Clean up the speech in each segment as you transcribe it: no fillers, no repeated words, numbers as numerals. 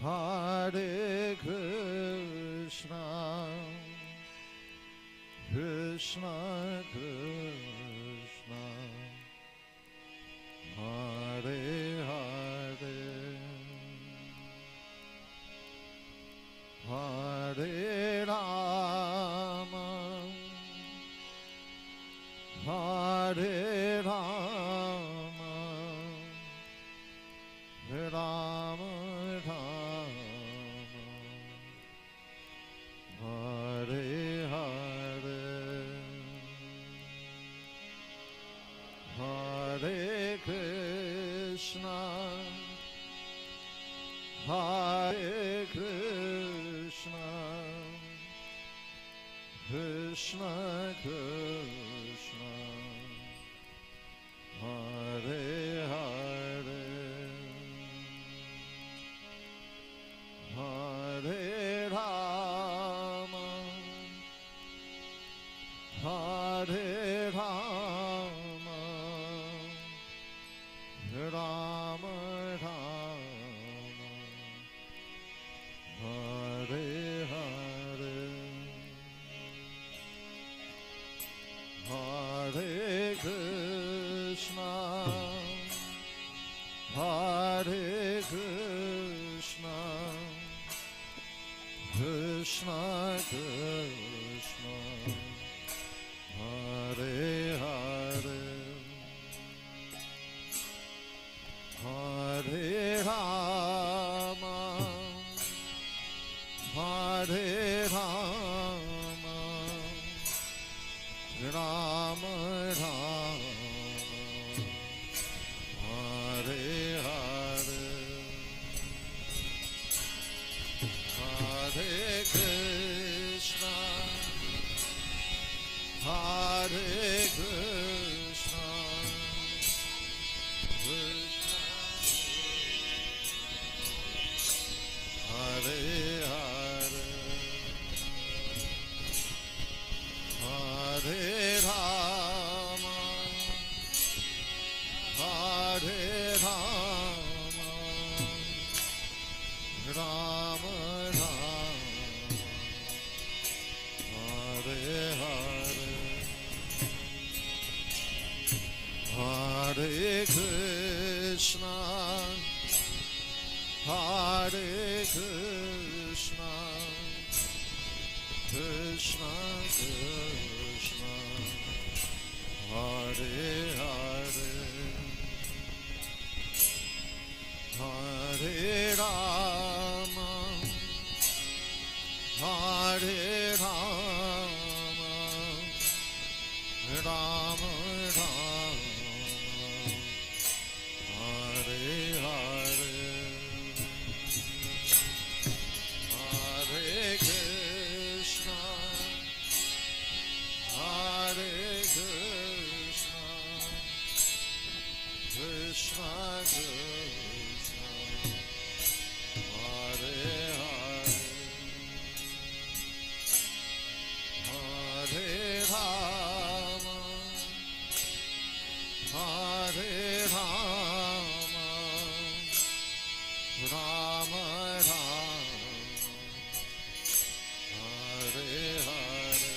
Hare Krishna, Krishna Krishna, Hare Hare, Hare Rama, Hare Rama, Rama Rama, Hare Hare, Hare Krishna, Hare Krishna, Krishna Krishna, Hare Hare, Hare Rama, Hare Rama, Rama Rama, Hare Hare, Hare Krishna, Hare Krishna, Krishna Krishna, Hare Hare, Hare Rama, Hare Rama, Rama Rama, Hare Hare, Hare Krishna, Hare Krishna, Krishna Hare Hare, Hare Rama, Hare Rama, Rama Rama, Hare Hare, Hare Krishna, Hare Krishna, Krishna Krishna, Hare Hare, Hare Rama, Hare Rama, Rama Rama, Hare Hare, Hare Krishna, Hare Krishna, Krishna Krishna, Hare Hare, Hare Rama, Hare Rama, Rama Rama, Hare Hare,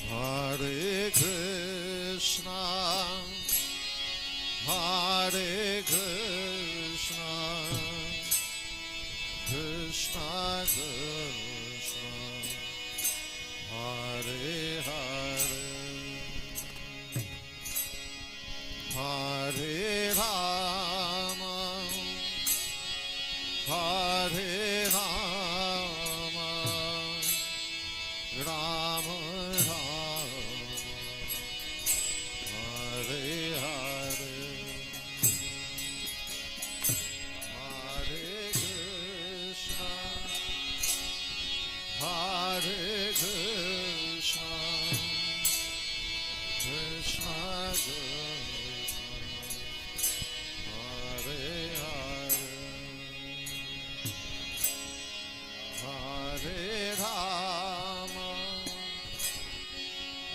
Hare Krishna, Hare Krishna, Krishna Krishna, Hare Hare, Hare Rama, Hare Rama, Rama Rama, Hare Hare, Hare Krishna, Hare Krishna, Krishna Krishna, Hare Hare, Hare Rama,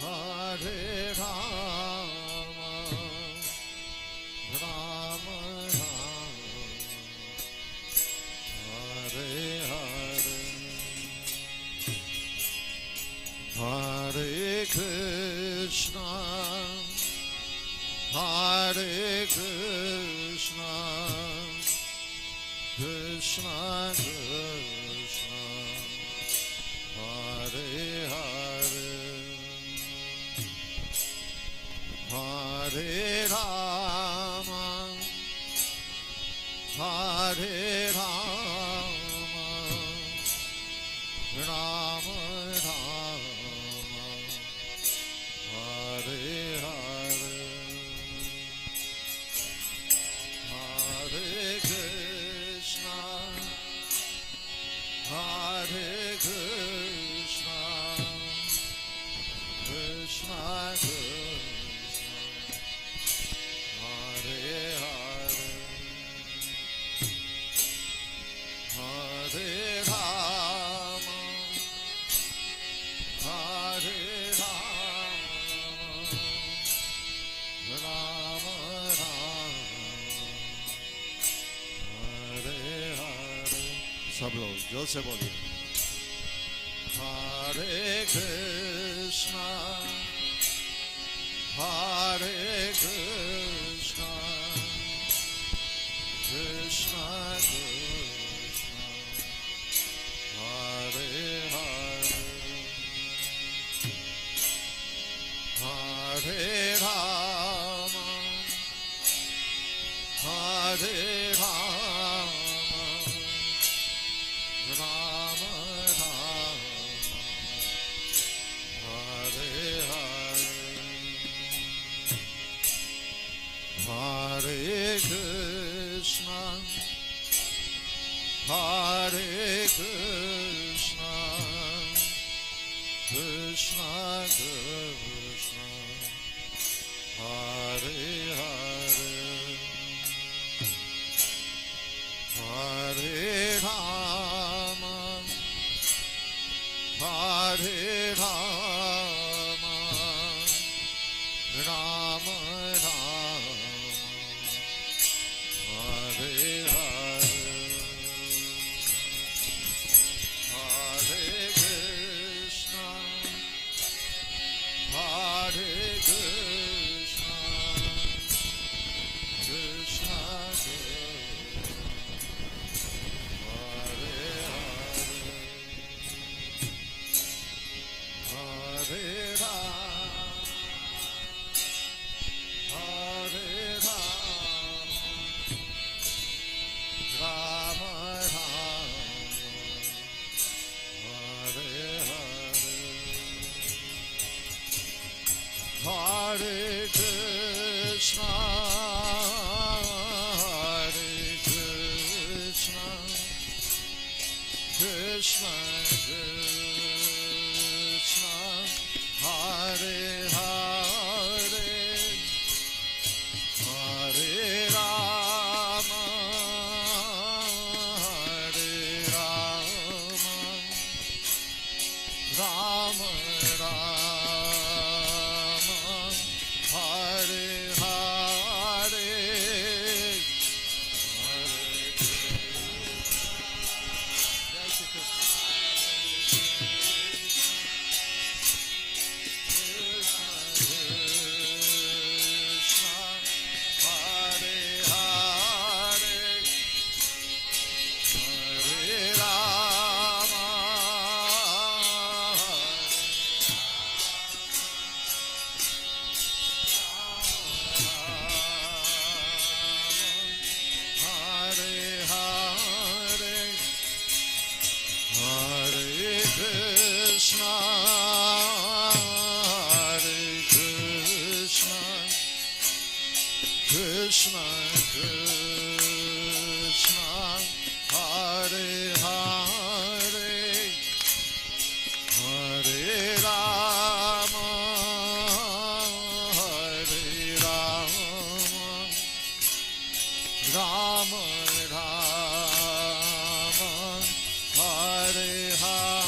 Hare Rama, Rama Rama, Hare Krishna, Krishna Krishna, Hare Hare, Hare Rama, Hare Rama, Rama Rama, Hare Hare, Hare Krishna, Hare Krishna, Krishna Krishna, Hare Hare, Hare Rama, Hare Rama, Rama Rama, Hare Hare. सब लोग जोर से बोलिए. Hare Krishna, Hare Krishna, Krishna Krishna, Hare Hare, Hare Rama, Hare Rama, Rama Rama, Hare Hare, Hare Krishna, Hare Krishna, Krishna Krishna, Hare Hare, Hare Rama, Hare Rama, Rama Rama, Hare Hare, Hare Krishna, Hare Krishna, Krishna Krishna, Hare Hare, Hare Rama, Hare Rama, Rama Rama, Hare Hare, Hare Krishna, Hare Krishna, Krishna Krishna, Hare Hare, Hare Rama, Hare Rama, Rama Rama, Hare Hare, Hare Krishna, Krishna Krishna, Hare Hare, Hare Rama, Hare Hare, Hare Krishna, Hare Krishna, Krishna Krishna, Hare Hare, Hare Rama, Hare Rama, Rama Rama, Hare Hare,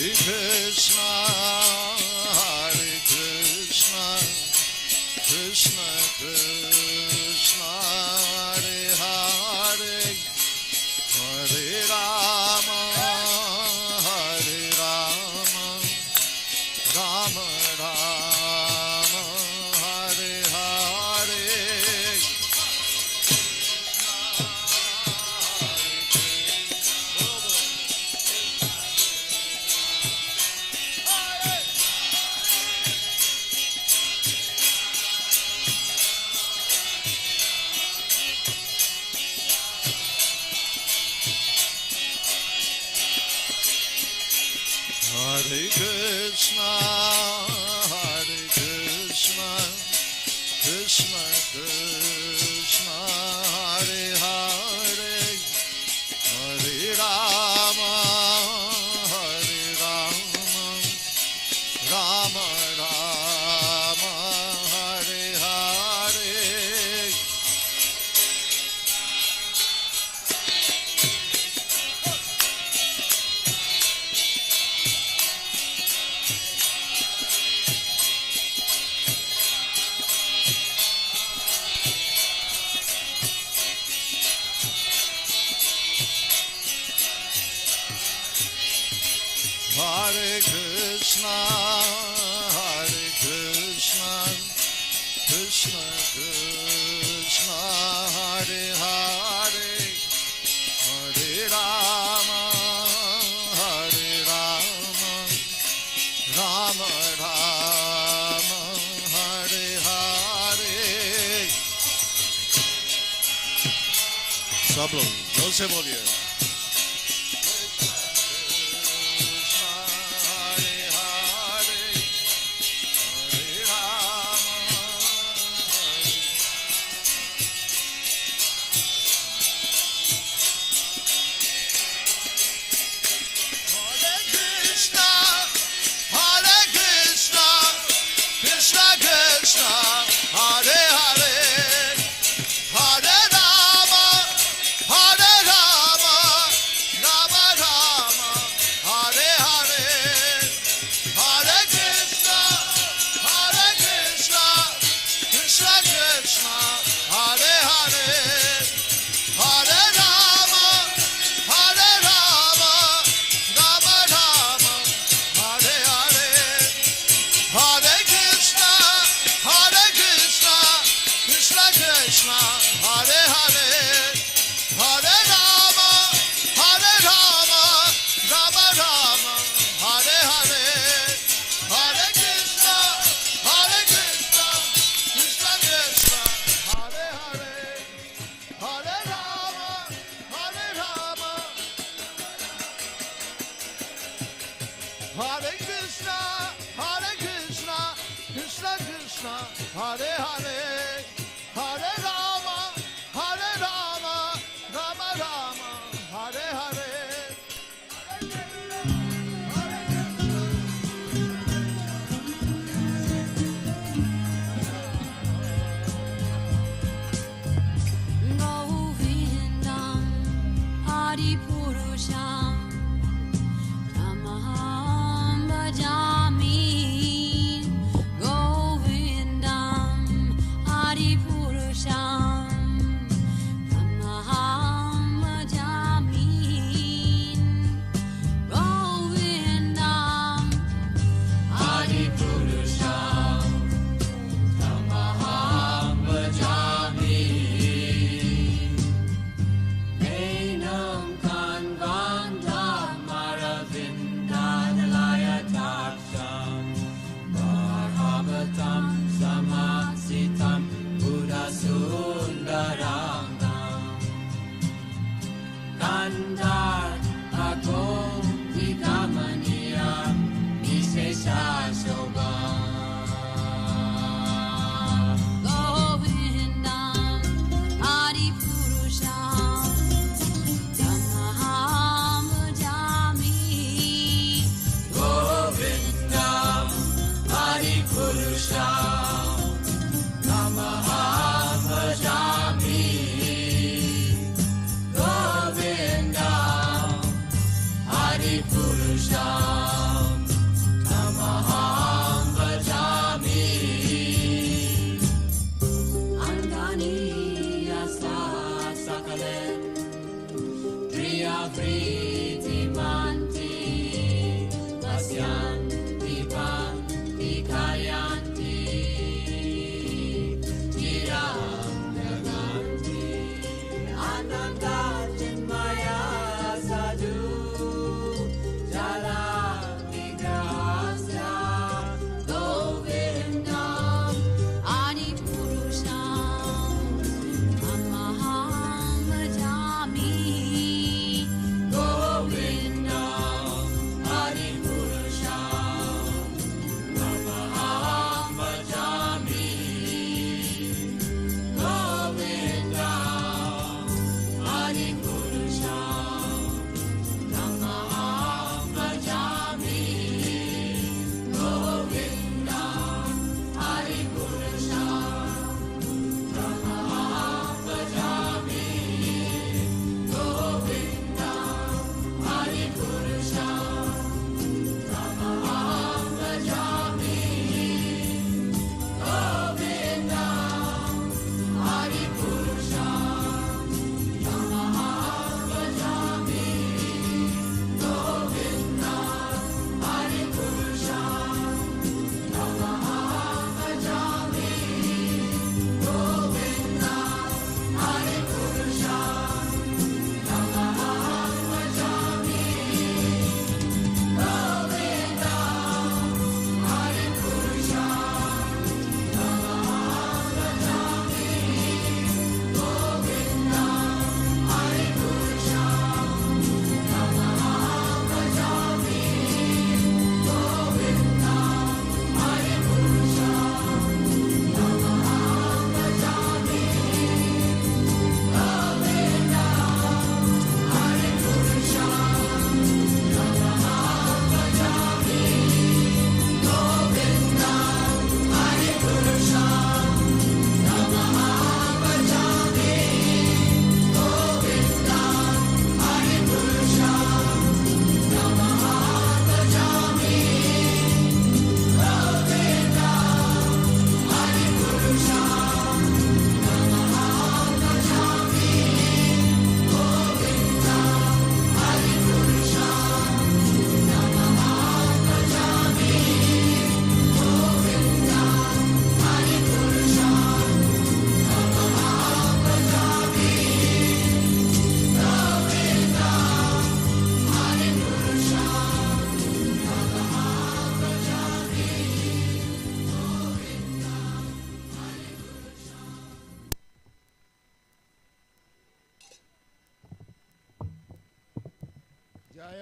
Krishna, Krishna Krishna, Hare Hare, Hare Rama, Rama Rama, Hare Hare. Hare Krishna, Krishna Krishna, Hare Hare, Hare Rama, Rama Rama, Hare Hare. Hare Krishna, Krishna Krishna, Hare Hare, Hare Rama, Rama Rama, Hare Hare. सब लोग जोर से बोलिए. Hare Krishna, Krishna Krishna, Hare Hare, Hare Rama, Rama Rama, Hare Hare. Govindam Adi Purusham Tamaham Bhajami Govindam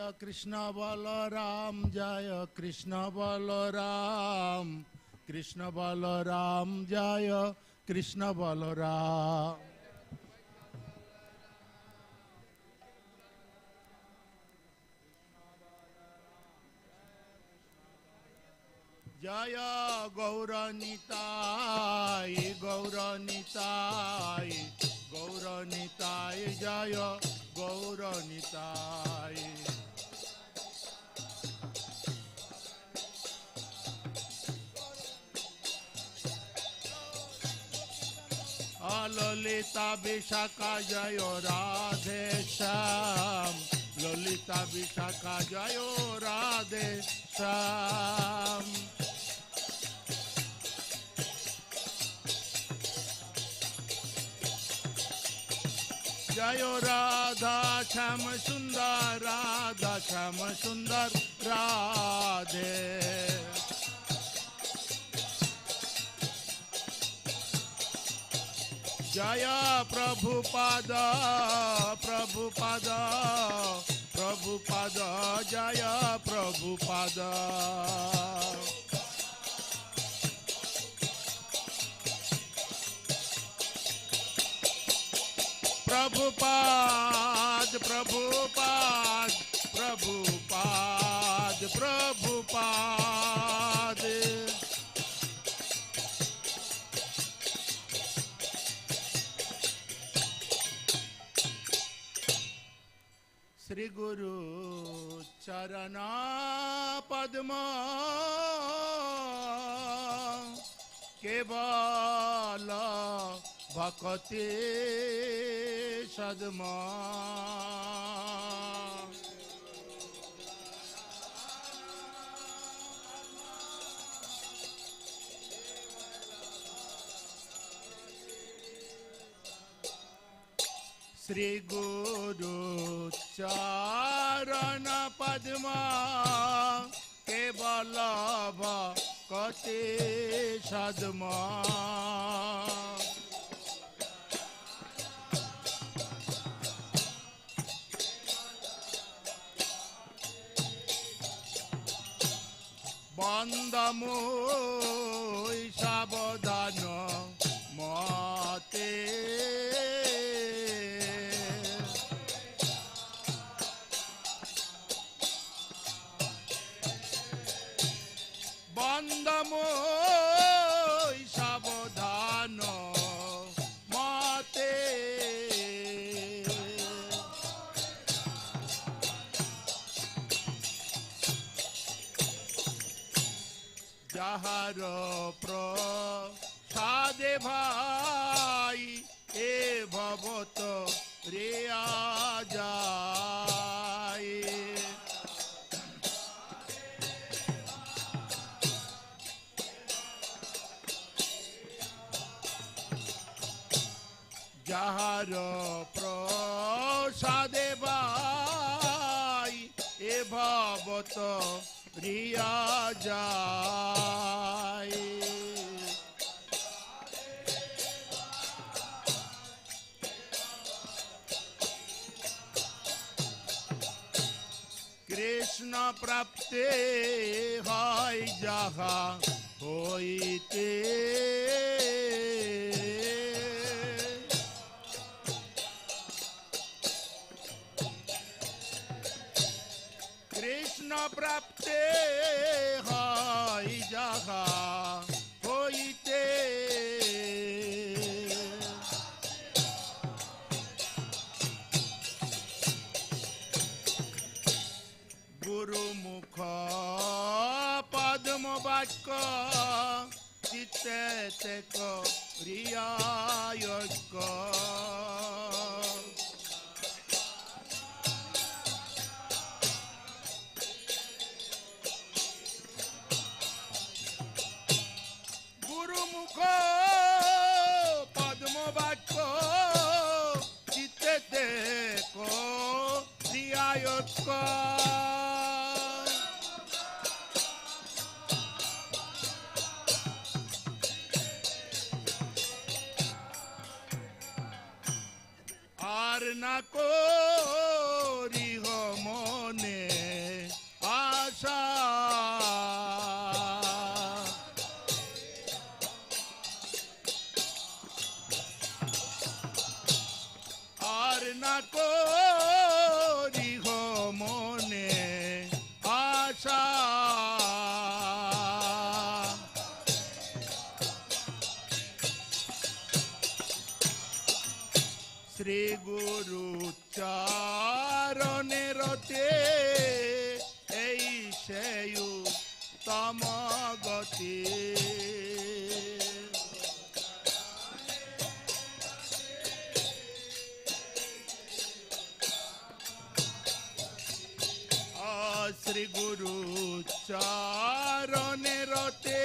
Krishna Balram जय कृष्ण बलराम कृष्ण बलराम जय कृष्ण बलराम जय गौरनिताय गौरनिताय गौरनिताय जय गौरनिताय ललिता विशाखा जय राधे श्याम ललिता विशाखा जय राधे श्याम जय राधा श्याम सुंदर राधा श्याम सुंदर राधे जय प्रभुपाद प्रभुपाद प्रभुपाद जय प्रभुपाद प्रभुपाद प्रभुपाद प्रभुपाद प्रभुपाद श्री गुरु चरणा पद्म केवल भक्ति सद्मा श्री गुरु चरण पद्म केवल भक्ति सद्मा बंदमो सावधान मते बंदमो सावधान मते जहार प्रसादे भाई ए भवत रे जाय जहार प्रसादे भाई ए भवत रिया जाय कृष्ण प्राप्ते हाय जहा होइते कृष्ण प्राप्ते हाय जहा होइते गुरुमुख पद्म वाक्य चित्ते तेक रियायक गुरुमुख पद्म वाक्य चित्ते तेक रियायक आर ना कोरी हो मने শ্রী গুরু চরণে রতে এই সেই উত্তম গতি। শ্রী গুরু চরণে রতে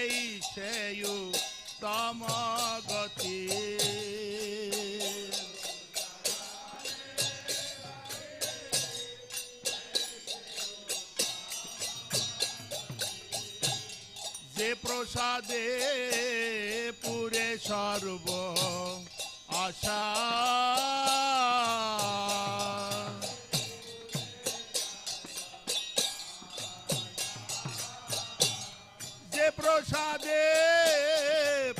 এই সেই উত্তম গতি। যে প্রসাদে পুরে সর্ব আশা, যে প্রসাদে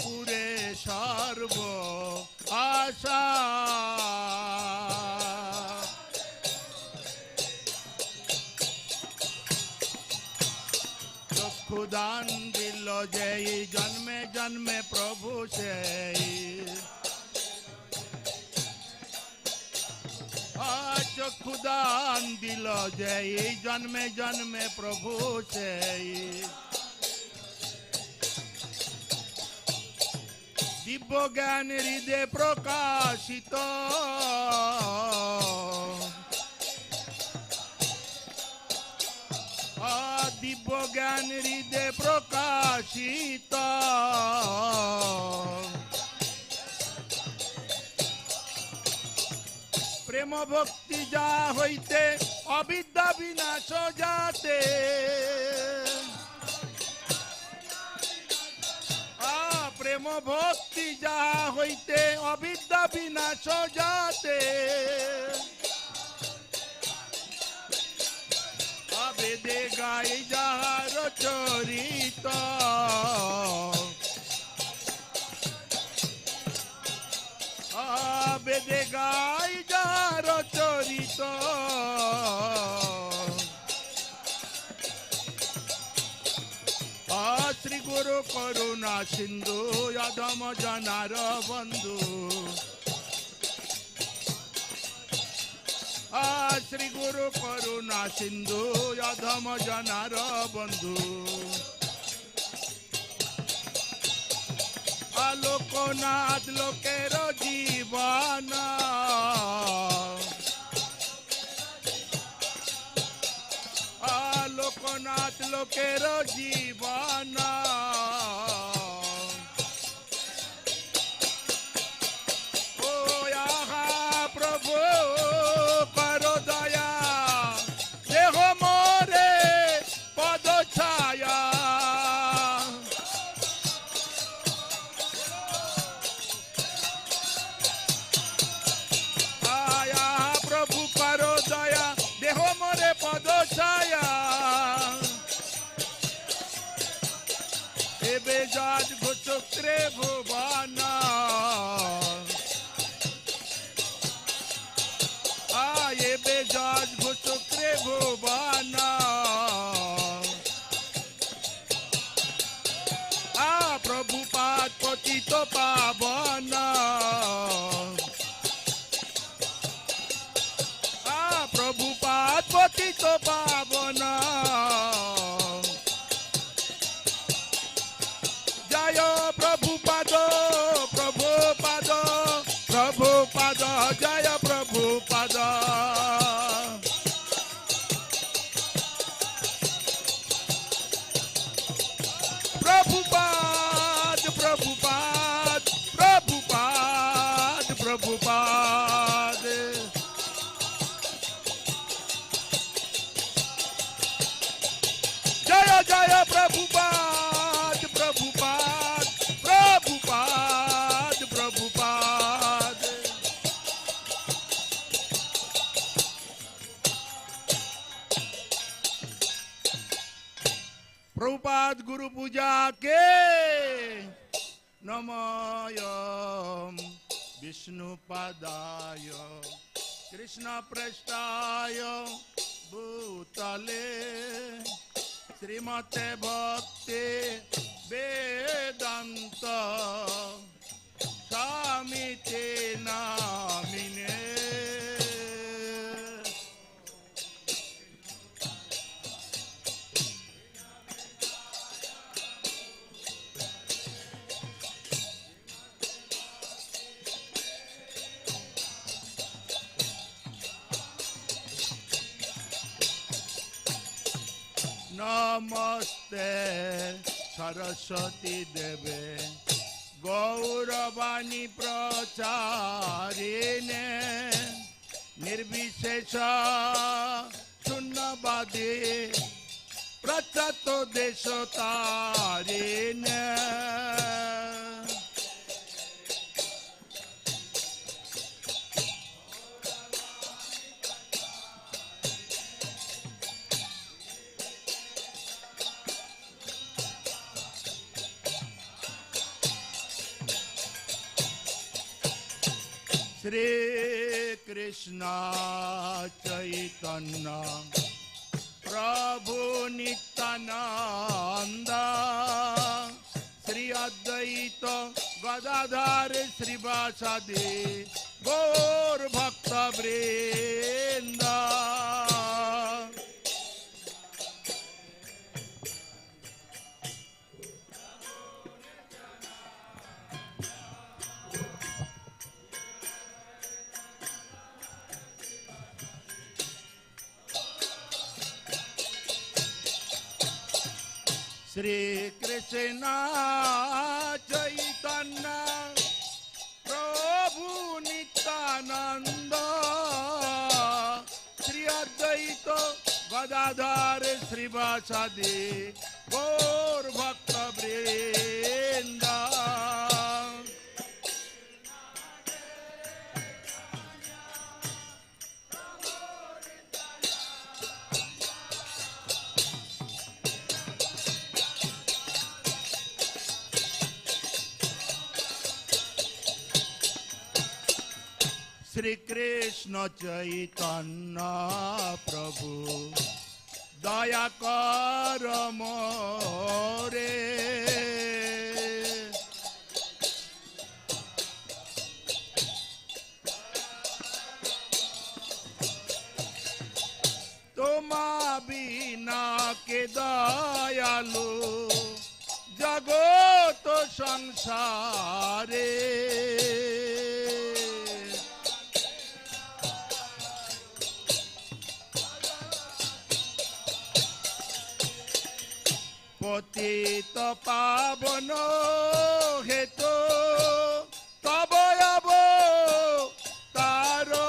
পুরে সর্ব আশা, চক্ষুদান দিল যেই জন্মে জন্মে প্রভু সেই, চক্ষুদান দিল যেই জন্মে জন্মে প্রভু সেই। দিব্য জ্ঞান হৃদে প্রকাশিত, দিব্য জ্ঞান হৃদে প্রকাশিত, প্রেম ভক্তি যা হইতে অবিদ্যা বিনাশ যাতে, প্রেম ভক্তি যা হইতে অবিদ্যা বিনাশ যাতে, বেদে গাই যাহার চরিত, বেদে গাই যাহার চরিত, শ্রী গুরু করুণা সিন্ধু অধম জনার বন্ধু, শ্রী গুরু করুণা সিন্ধু অধম জনার বন্ধু। লোকনাথ লোকের জীবন, লোকনাথ লোকের জীবন, ও আহা প্রভু করো দয়া, দেহ মোরে পদ ছায়া, আয়া প্রভু করো দয়া, দেহ মোরে পদ ছায়া, এবে যাজ ঘোচক্রে ভুবন, এবে যাজ ঘোচক্রে ভুবন, প্রভুপাদ পতিত পাবন, প্রভুপাদ পতিত পাবন, জয় প্রভুপাদ প্রভুপাদ প্রভুপাদ, জয় প্রভুপাদ, প্রভুপাদ প্রভুপাদ প্রভুপাদ প্রভুপাদ, জয় জয় প্রভুপাদ প্রভুপাদ প্রভুপাদ প্রভুপাদ। प्रभुपाद गुरु पूजा के नमः विष्णु पादाय कृष्ण पृष्ठाय भूतले श्रीमते भक्ति वेदांत আমি তে নামিনে नमस्ते सरस्वती देवे गौरवाणी प्रचारिणे निर्विशेष शून्यवादी प्रचतो देशतारिणे श्री कृष्ण चैतन्य प्रभु नित्यानंद श्री अद्वैत गदाधर श्रीवासादि गौर भक्त वृंद श्री कृष्ण चैतन्य प्रभु नित्यानंद श्री अद्वैत गदाधर श्रीवासादि गौर भक्त वृंद श्री कृष्ण चैतन्य प्रभु दया कर मोरे तुमा बिना के दयालु जगत संसारे पतित पावन हेतु तब तारो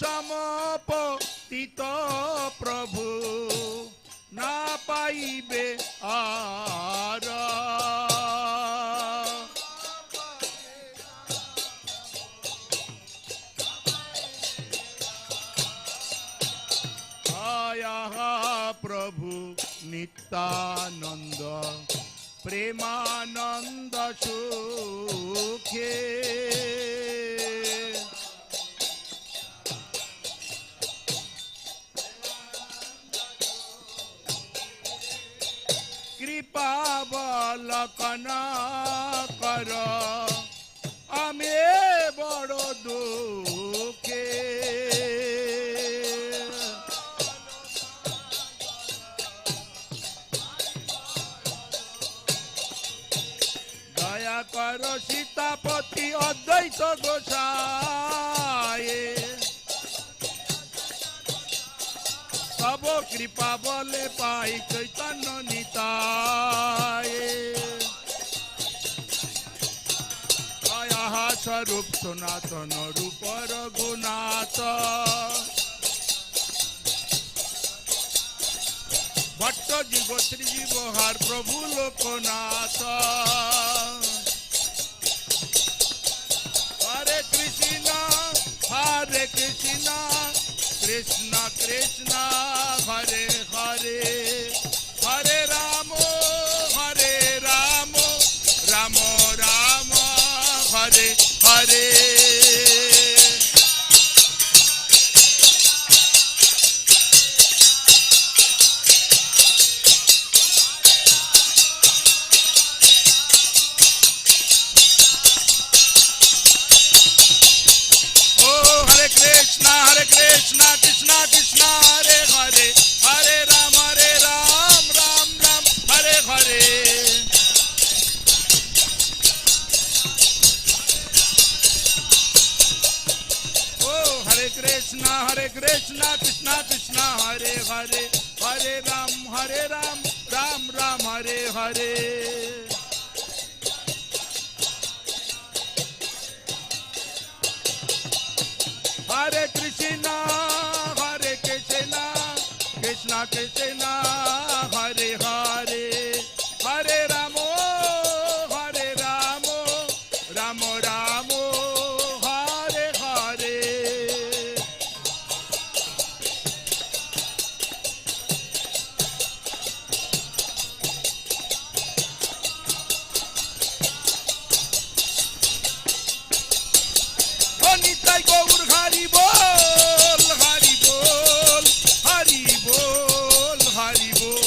समपतित प्रभु ना पाइबे आरा प्रभु नित्यानंद प्रेमानंद सुखे कृपा बलकना कर आमे बड़ दुखे कर सीतापति अद्वैत गोसाए सब कृपा बले पाई चैतन्य निताये दया स्वरूप सनातन रूप रघुनाथ भट्ट जीव श्री जीव हर प्रभु Loknath Hare Krishna, Krishna Krishna, Hare Hare, Hare Ramo, Hare Ramo, Ramo Rama, Hare Hare. Krishna, Krishna Krishna, Hare Hare, Hare Ram, Ram Ram, Hare Hare. Hare Krishna, Krishna Krishna, Hare Hare, Hare Ramo, Ramo Ramo, Hare Hare. Nitai Gaur Hari Bol, Hari Bol, Hari Bol, Hari Bol.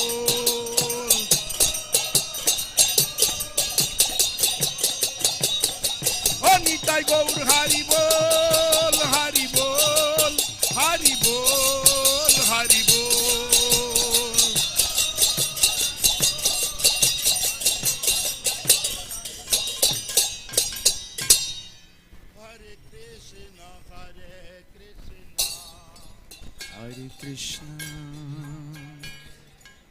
Nitai Gaur Hari Bol, Hari Bol, Hari Bol, Hari Bol. Hare Krishna, Hare Krishna,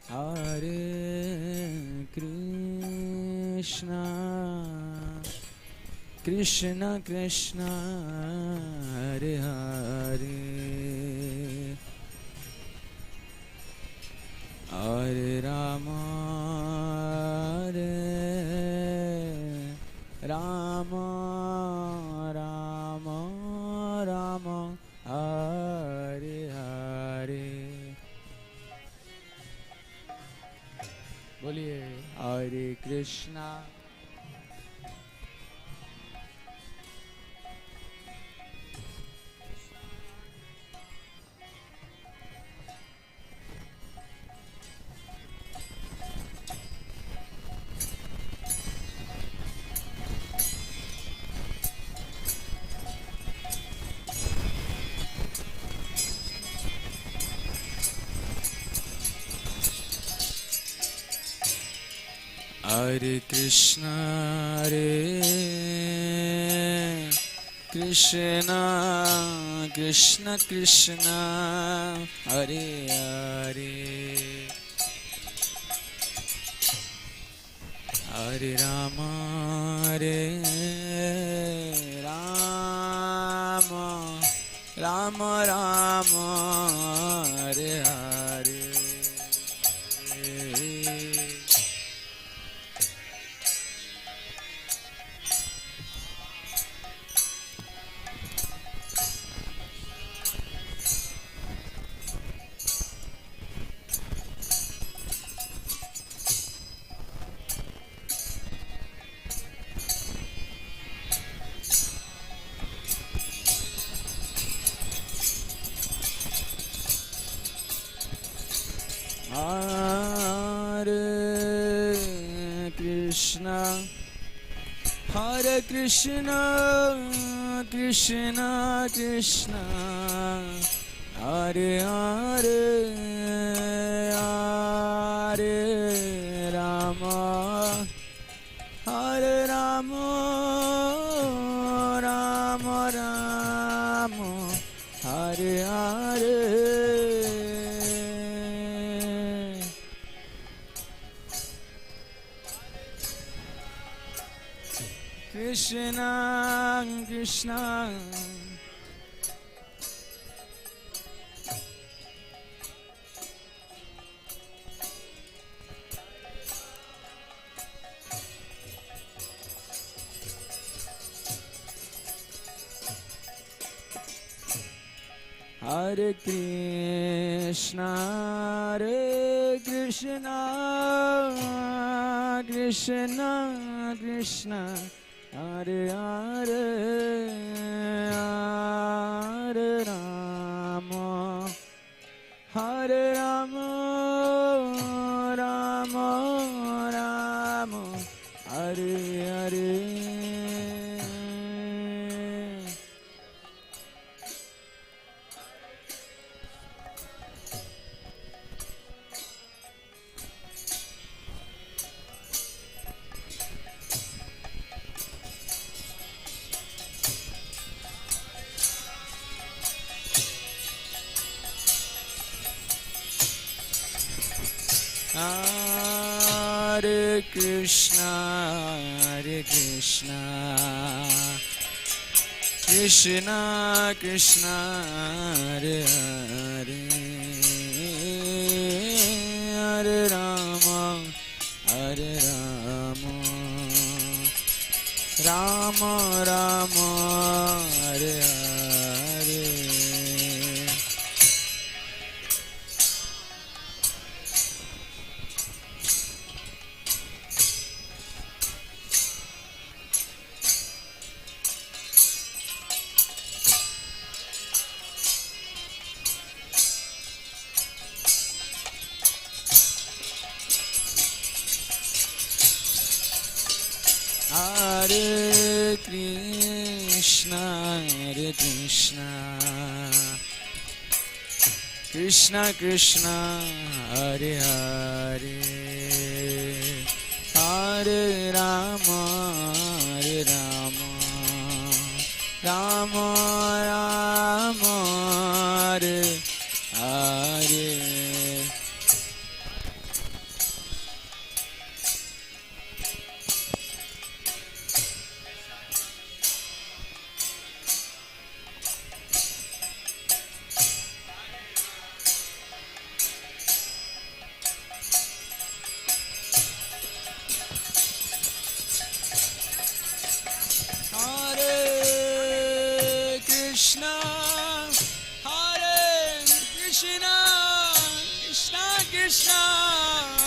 Hare Krishna, Krishna Krishna, Hare Hare, Hare Rama, Hare Rama, Rama Rama, Hare Hare. बोलिए हरे Krishna Hare Krishna, Krishna Krishna Krishna, Hare Hare, Hare Rama, Hare Rama, Rama Rama, Hare Hare. Hare Krishna, Krishna Krishna, Hare Hare, Hare Rama, Hare Rama, Rama Rama, Hare Hare. Krishna, Krishna, Hare Krishna, Hare Krishna, Krishna Krishna, Hare Hare, Hare Rama, Hare Rama, Rama Rama, Hare Hare. Hare Krishna, Krishna Krishna, Hare Hare, Hare Rama, Rama Rama, Hare Hare. Hare Krishna, Krishna Krishna, Hare Hare, Hare Rama, Rama Rama, Hare Hare. Hare Krishna, Krishna Krishna,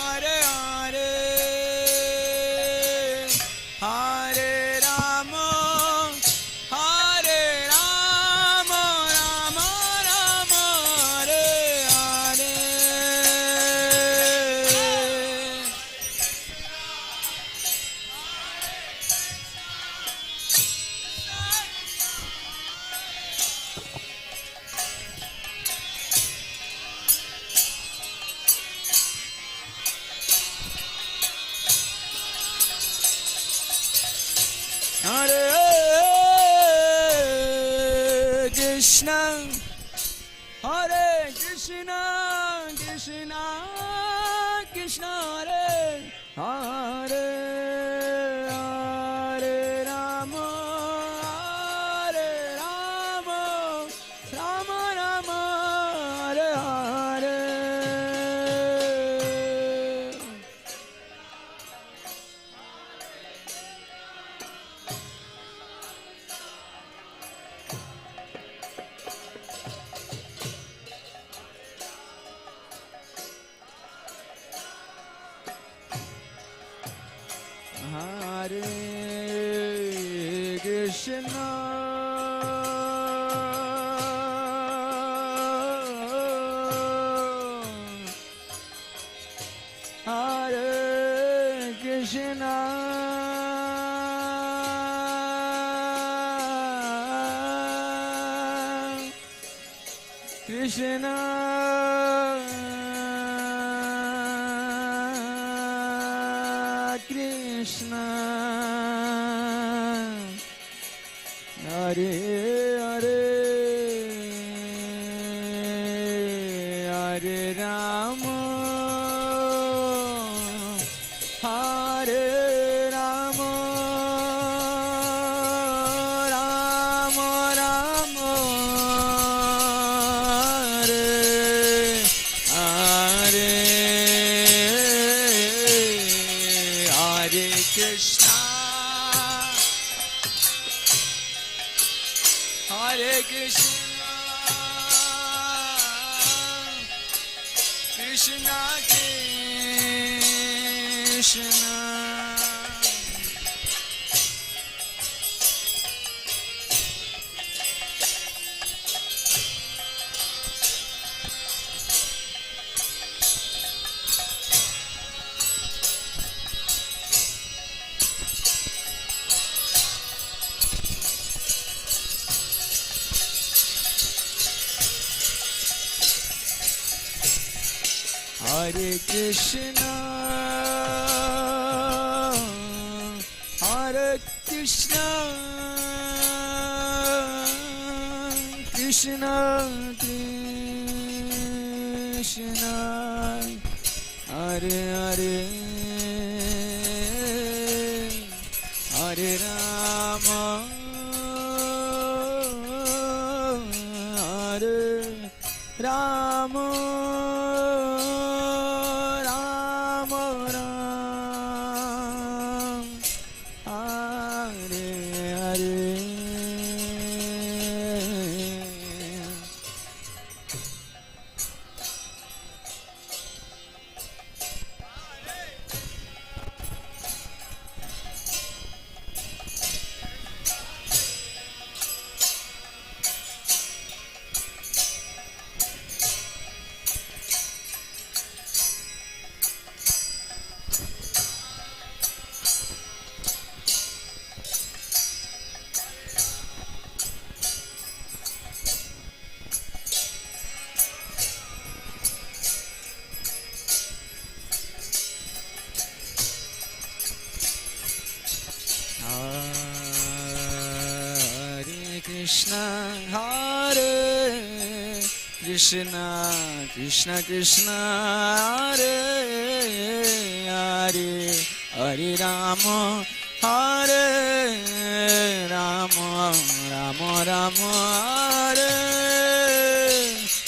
Hare Hare, Hare Rama, Rama Rama, Hare Hare. Hare Krishna, Hare Krishna, Krishna Krishna, Hare Hare, Hare Rama, Hare Rama, Rama Rama, Hare Hare, Hare Krishna, Hare Krishna, Krishna Krishna, Hare Krishna, Hare Krishna, Krishna Krishna, Hare Hare Hare Hare Rama Hare Rama Rama Rama Hare Hare Krishna Krishna Krishna Hare Hare Hare Rama Hare Rama Rama Rama Hare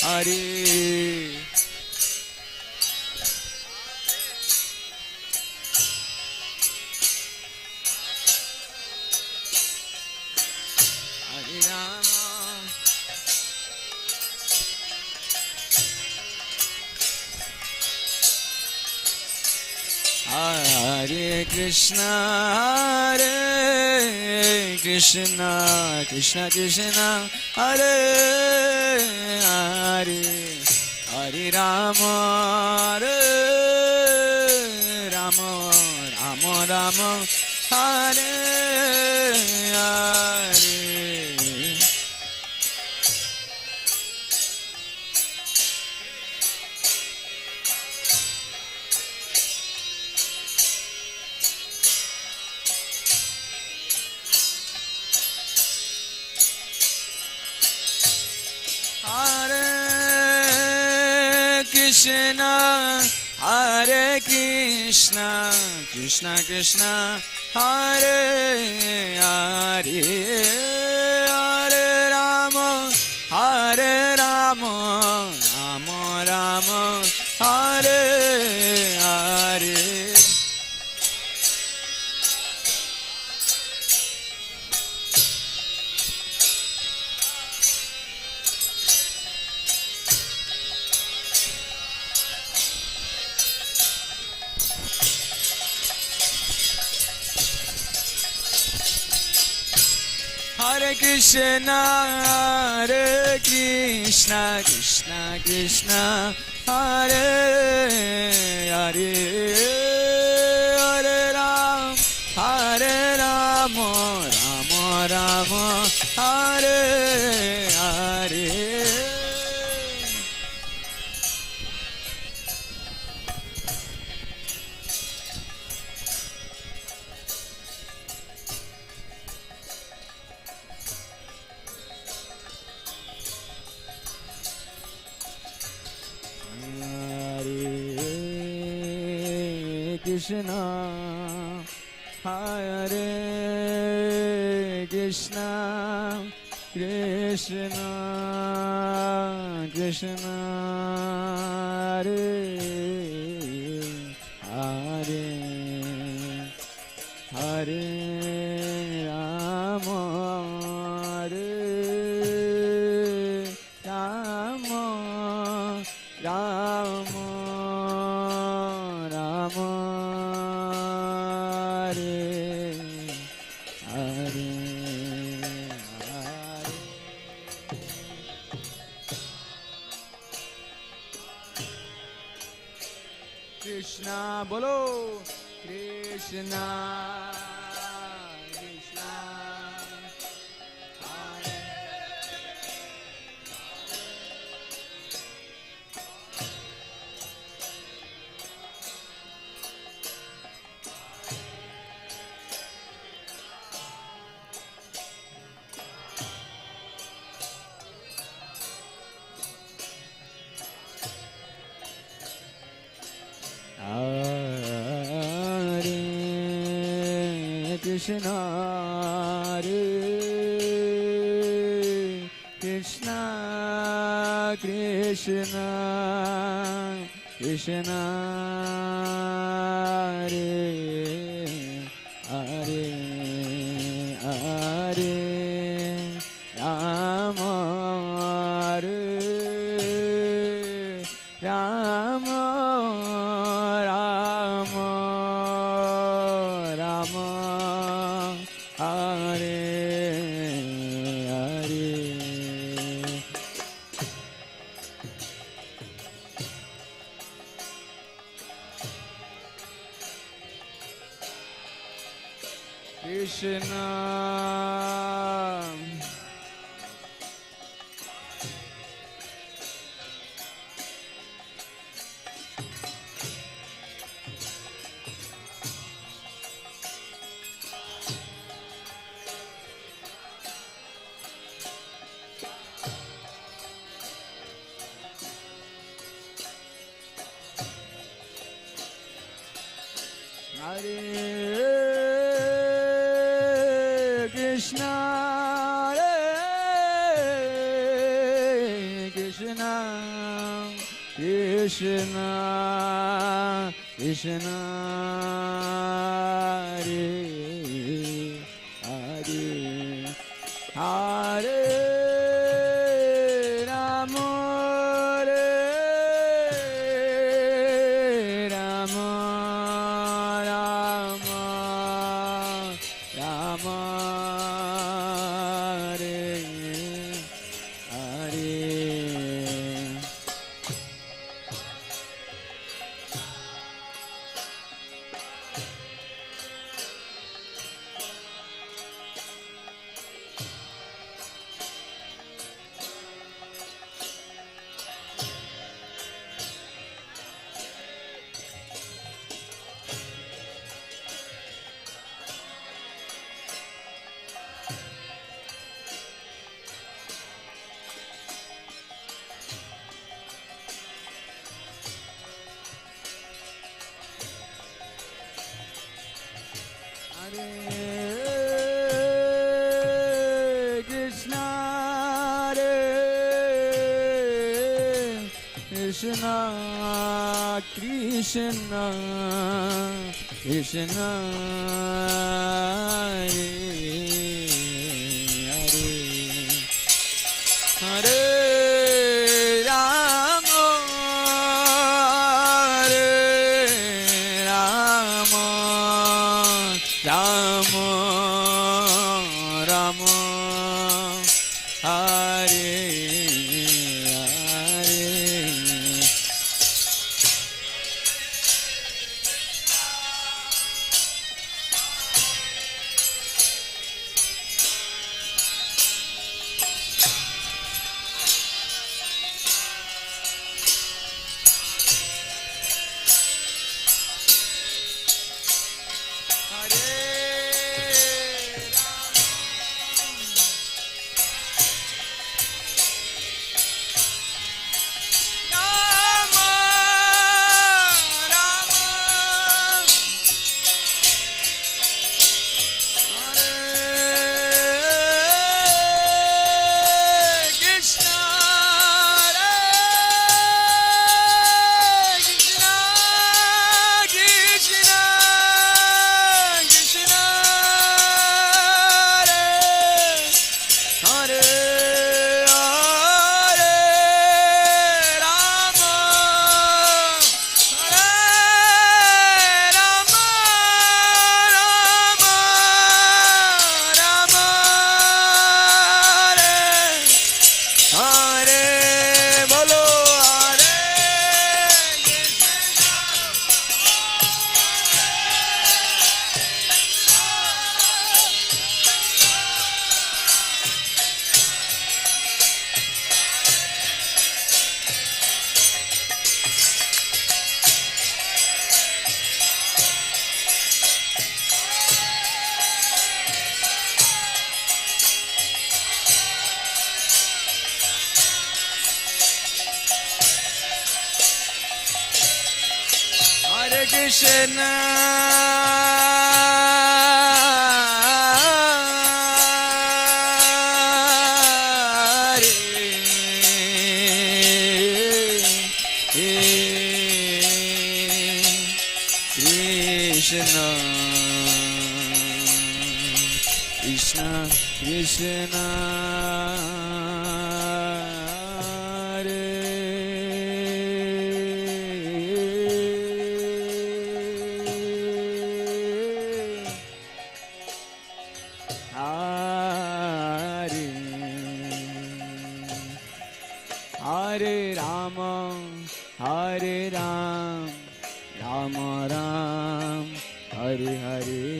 Hare Hare Krishna Hare Krishna Krishna Krishna Hare Hare Hare Rama Hare Rama Rama Rama Hare Hare Krishna Hare Krishna Krishna Krishna Hare Hare Hare Rama Hare Rama Rama Rama Hare Hare Hare Krishna Hare Krishna Krishna Krishna Hare Hare Hare Ram Hare Rama Rama Rama Hare Hare Krishna Hare Krishna Krishna Krishna Hare Hare Hare Rama Hare Rama Rama Rama Krishna bolo Krishna Krishna Krishna, Hare Krishna, Krishna, Krishna, Hare Hare, Hare Rama, Hare Rama, Rama, Rama, Hare Hare. Krishna, Hare Krishna, Hare Krishna, Krishna, Krishna, Hare Hare, Hare Rama, Hare Rama, Rama, Rama, Hare Hare. Hare Krishna, Hare Krishna, Krishna, Krishna, Hare Hare, Hare Rama, Hare Rama, Rama, Rama, Hare Hare. Krishna, Krishna Hare Rama, Hare Ram, Rama Ram, Hare Hare.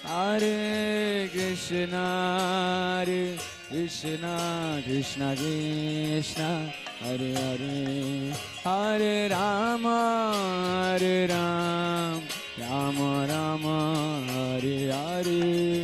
Hare Krishna, Hare Krishna, Krishna Krishna, Hare Hare, Hare Rama, Hare Ram, Rama Rama, Hare Hare.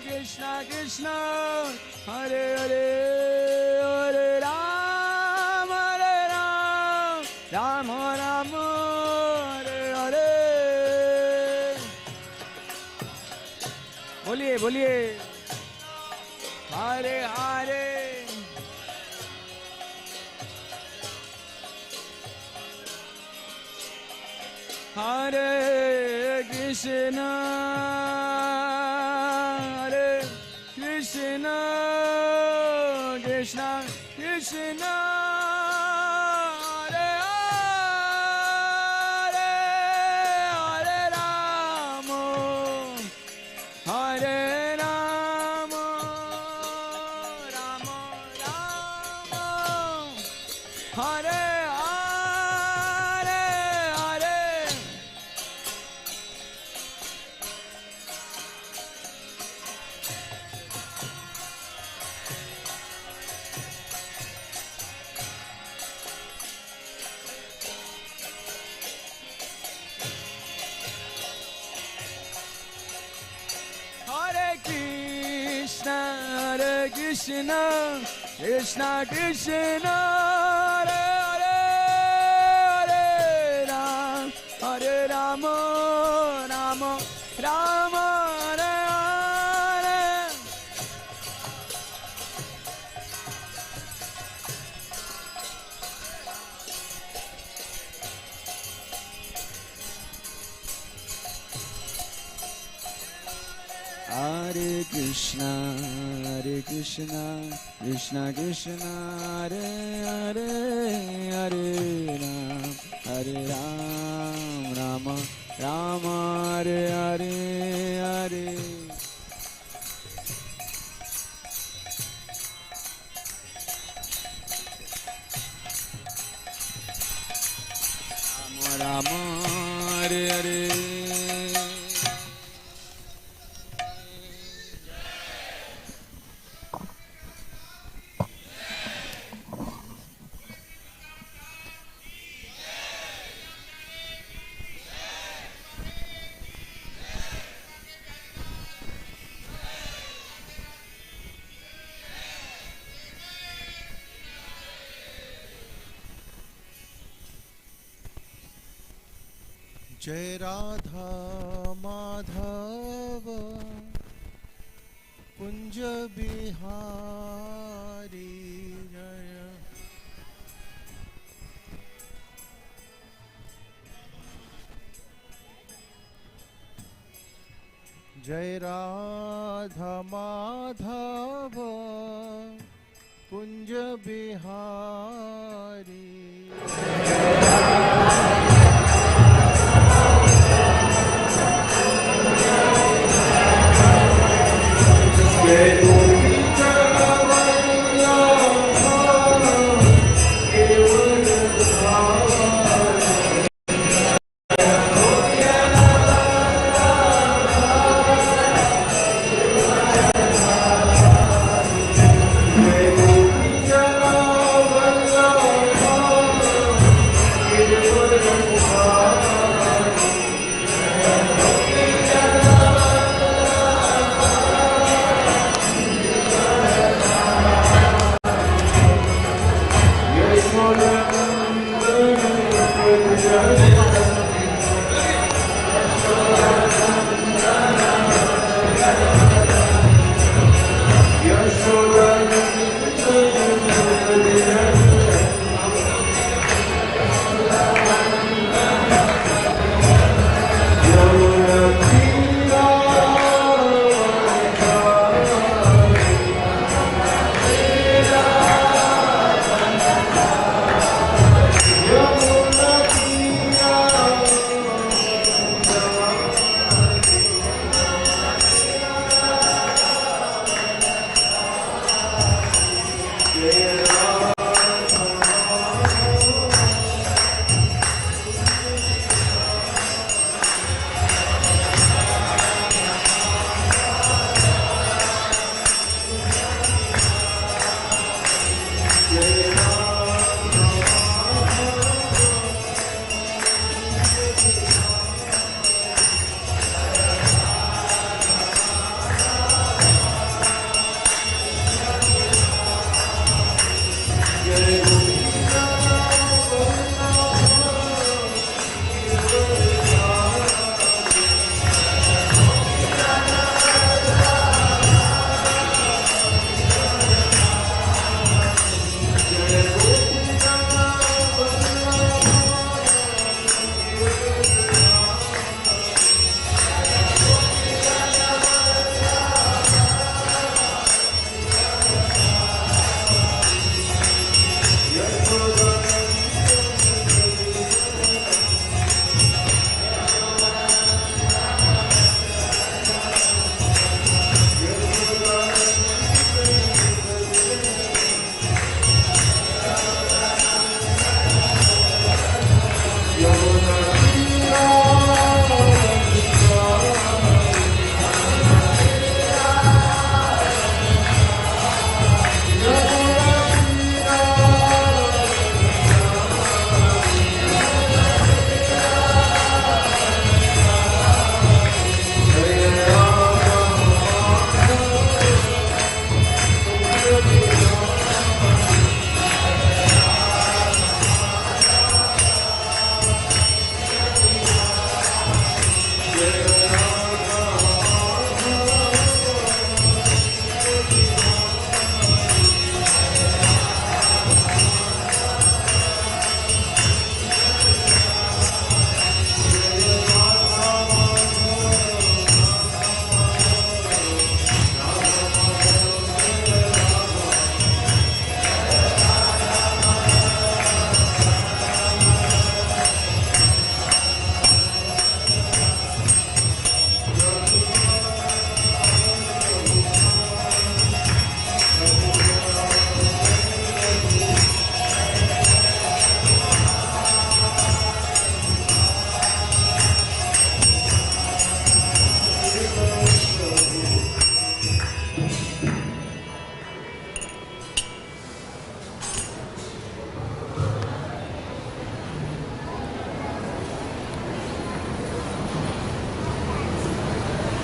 Krishna Krishna, Hare Hare, Hare Ram, Rama Rama, Hare Hare. बोलिए बोलिए, Hare Hare. Hare Krishna, Hare Krishna, Krishna Krishna, Hare Hare, Hare Rama, Hare Rama, Rama Rama, Hare Krishna, Krishna Krishna, Hare Hare, Hare Ram, Hare Rama, Rama Rama, Hare Hare. Hare Krishna, Hare Krishna, Krishna Krishna, Hare Hare, Hare Ram, Hare Ram, Rama Rama, Hare Hare, Hare. Rama Rama, Hare Hare. जय राधा माधव कुंज बिहारी जय। जय Radha Madhav Kunj Bihari.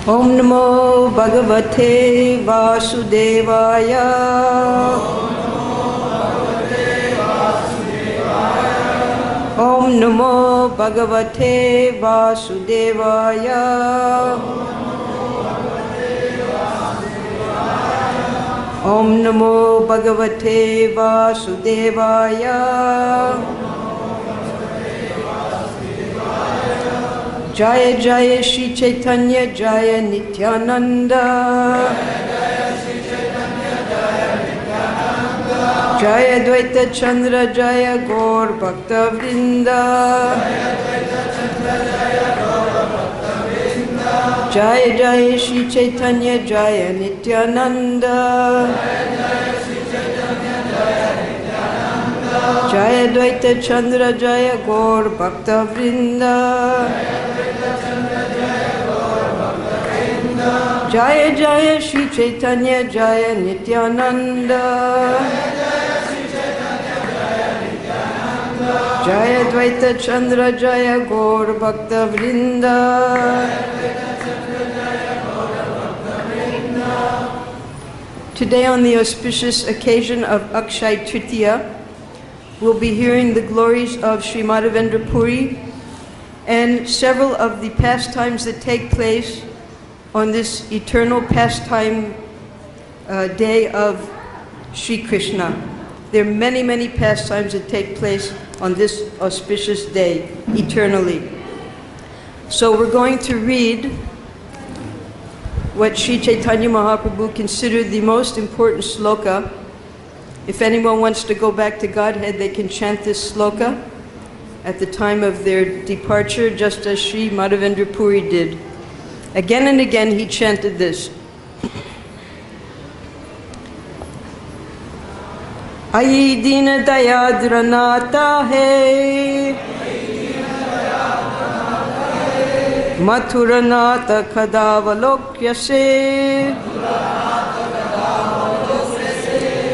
Om Namo Bhagavate Vasudevaya. Om Namo Bhagavate Vasudevaya. Om Namo Bhagavate Vasudevaya. Jaya Jaya Shri Chaitanya Jaya Nityananda. Jaya Dvaita Chandra Jaya Gaur Bhakta Vrinda. Jaya Jaya Shri Chaitanya Jaya Nityananda. Jaya Dvaita Chandra Jaya Gaur Bhakta Vrinda. Jaya Jaya Shri Chaitanya Jaya Nityananda. Jaya Dvaita Chandra Jaya Gaur Bhakta Vrinda. Today, on the auspicious occasion of Akshay Tritiya, we'll be hearing the glories of Srimad Puri and several of the pastimes that take place on this eternal pastime day of Sri Krishna. There are many, many pastimes that take place on this auspicious day, eternally. So we're going to read what Sri Chaitanya Mahaprabhu considered the most important sloka. If anyone wants to go back to Godhead, they can chant this sloka at the time of their departure, just as Sri Madhavendra Puri did. Again and again he chanted this. Ai Dina Dayadranata Hai Mathuranata Kadavalokyase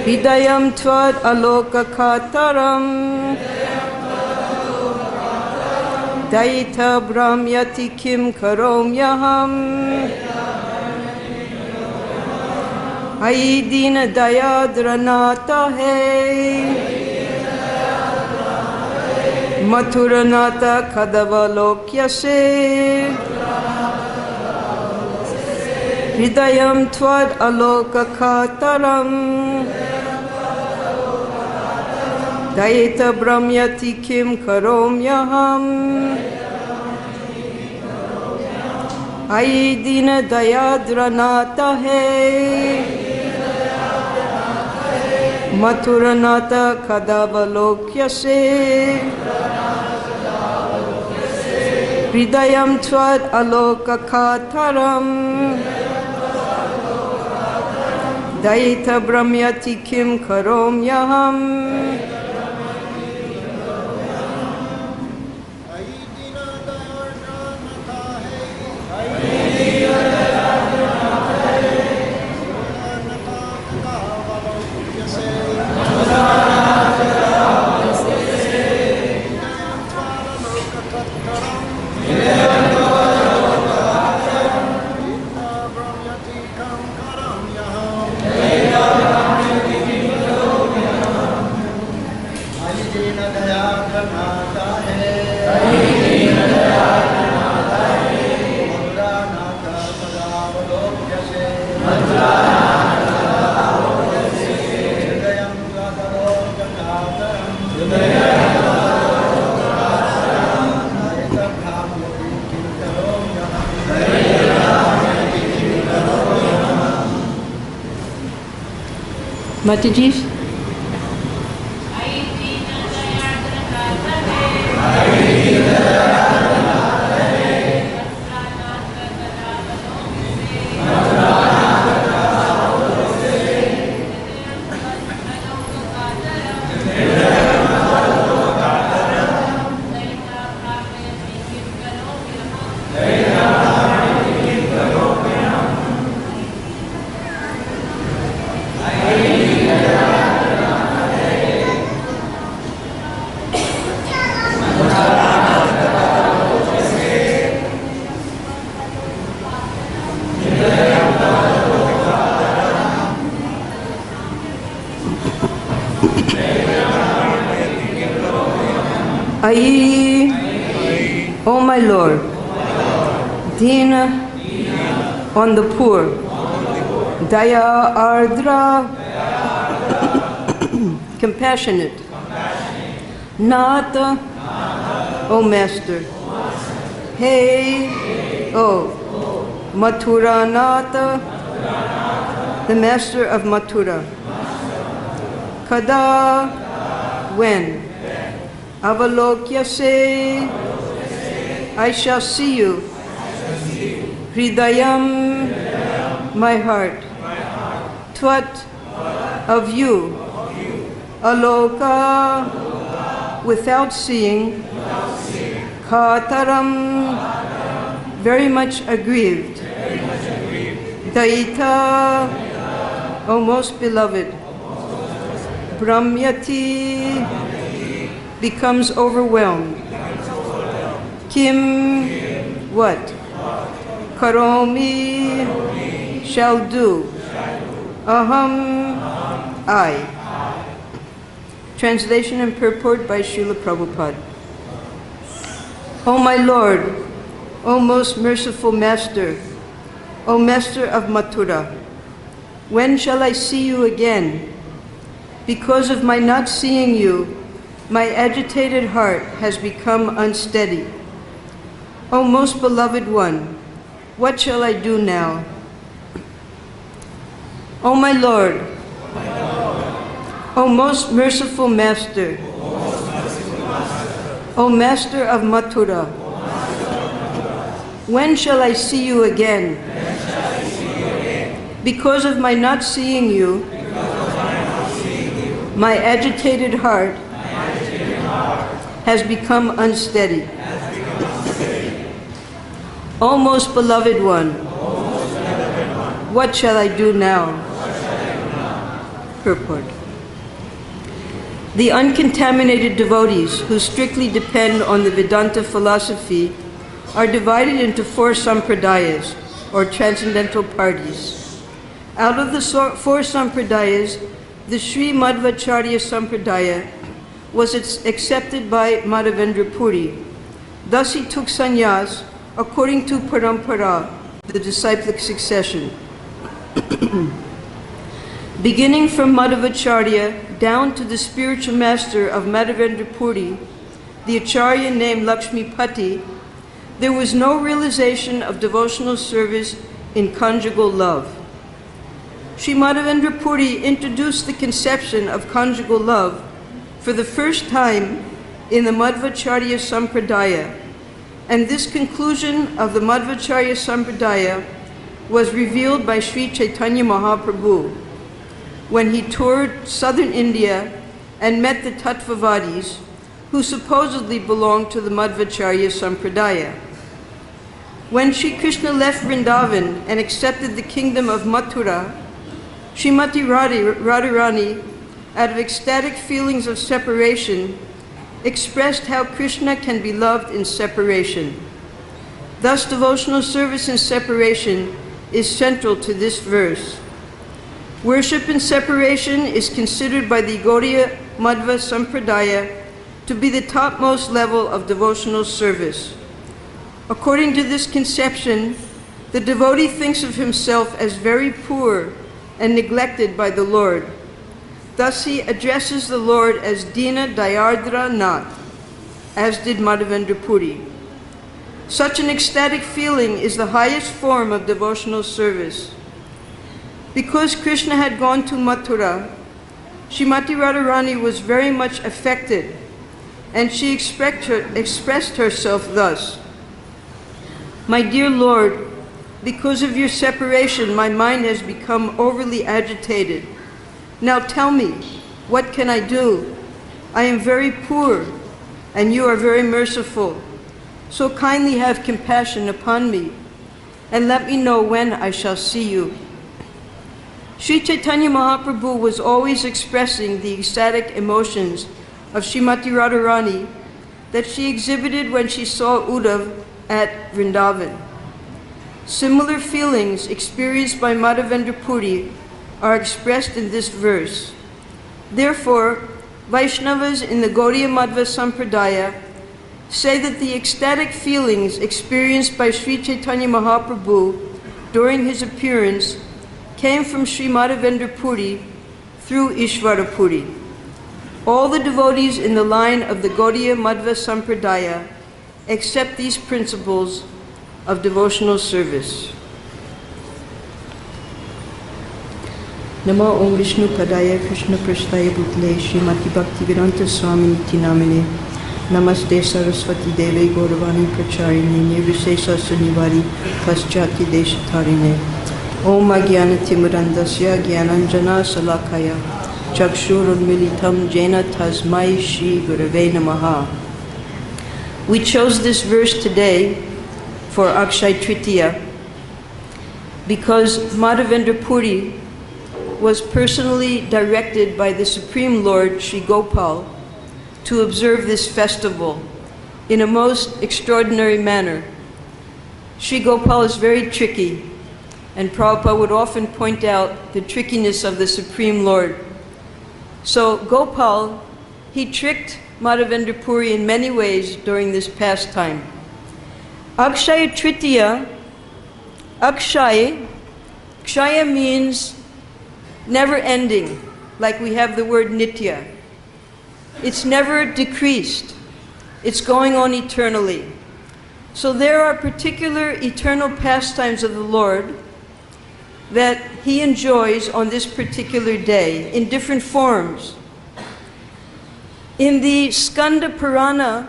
Hidayam Tvad Aloka Kataram Daita Brahmyati Kim Karom Yaham Aidina Dayadranata Hai Mathuranata Kadavalokyase Hridayam Tvad Aloka Kataram Daita Brahmyati Kim Karom Yaham Aidina Dayadranata Hai Mathuranata Kadavalokyase Hridayam Tvad Aloka Kataram Daita Brahmyati Kim Karom Yaham Mataji? Hai, O my Lord, Dina on the poor, Daya Ardra, compassionate, Nata, O Master, Hey, O Mathura Nata, the Master of Mathura, Kada, when, Avalokyase, I shall see you, Hridayam, my heart, Tvat, of you, Aloka, without seeing, Khataram, very much aggrieved, Daita, O most beloved, Brahmyati, becomes overwhelmed, Kim, what? Karomi, shall do, Aham, I. Translation and purport by Srila Prabhupada. O my Lord, O most merciful Master, O Master of Mathura, when shall I see you again? Because of my not seeing you, my agitated heart has become unsteady. O most beloved one, what shall I do now? O my Lord, O most merciful Master, O Master of Mathura, when shall I see you again? Because of my not seeing you, my agitated heart has become unsteady. O most beloved one, what shall I do now? Purport. The uncontaminated devotees who strictly depend on the Vedanta philosophy are divided into 4 sampradayas, or transcendental parties. Out of the 4 sampradayas, the Sri Madhvacharya Sampradaya was accepted by Madhavendra Puri. Thus he took sannyas according to parampara, the disciplic succession. Beginning from Madhvacharya down to the spiritual master of Madhavendra Puri, the Acharya named Lakshmipati, there was no realization of devotional service in conjugal love. Sri Madhavendra Puri introduced the conception of conjugal love for the first time in the Madhvacharya Sampradaya, and this conclusion of the Madhvacharya Sampradaya was revealed by Sri Chaitanya Mahaprabhu when he toured southern India and met the Tattvavadis, who supposedly belonged to the Madhvacharya Sampradaya. When Sri Krishna left Vrindavan and accepted the kingdom of Mathura, Srimati Radharani, out of ecstatic feelings of separation, expressed how Krishna can be loved in separation. Thus, devotional service in separation is central to this verse. Worship in separation is considered by the Gaudiya Madhva Sampradaya to be the topmost level of devotional service. According to this conception, the devotee thinks of himself as very poor and neglected by the Lord. Thus he addresses the Lord as Dina Dayardra Nath, as did Madhavendra Puri. Such an ecstatic feeling is the highest form of devotional service. Because Krishna had gone to Mathura, Srimati Radharani was very much affected, and she expressed herself thus: "My dear Lord, because of your separation, my mind has become overly agitated. Now tell me, what can I do? I am very poor, and you are very merciful. So kindly have compassion upon me, and let me know when I shall see you." Sri Chaitanya Mahaprabhu was always expressing the ecstatic emotions of Srimati Radharani that she exhibited when she saw Uddhav at Vrindavan. Similar feelings experienced by Madhavendra Puri are expressed in this verse. Therefore, Vaishnavas in the Gaudiya Madhva Sampradaya say that the ecstatic feelings experienced by Sri Chaitanya Mahaprabhu during his appearance came from Sri Madhavendra Puri through Ishvara Puri. All the devotees in the line of the Gaudiya Madhva Sampradaya accept these principles of devotional service. Namo Om Vishnu Padaya Krishna Prasthaya Bhutale Srimati Bhaktivedanta Swami Niti Namine Namaste Saraswati Deve Gauravani Pracharine Nirvisesa Sunivari Paschati Deshatarine Om Agyana Timurandasya Gyananjana Salakaya Chakshurunmilitam Jena Tasmai Shri Gurave Namaha. We chose this verse today for Akshay Tritiya because Madhavendra Puri was personally directed by the Supreme Lord Sri Gopal to observe this festival in a most extraordinary manner. Sri Gopal is very tricky, and Prabhupada would often point out the trickiness of the Supreme Lord. So Gopal, he tricked Madhavendra Puri in many ways during this pastime. Akshaya Tritiya, Akshaya means never ending, like we have the word Nitya. It's never decreased. It's going on eternally. So there are particular eternal pastimes of the Lord that he enjoys on this particular day in different forms. In the Skanda Purana,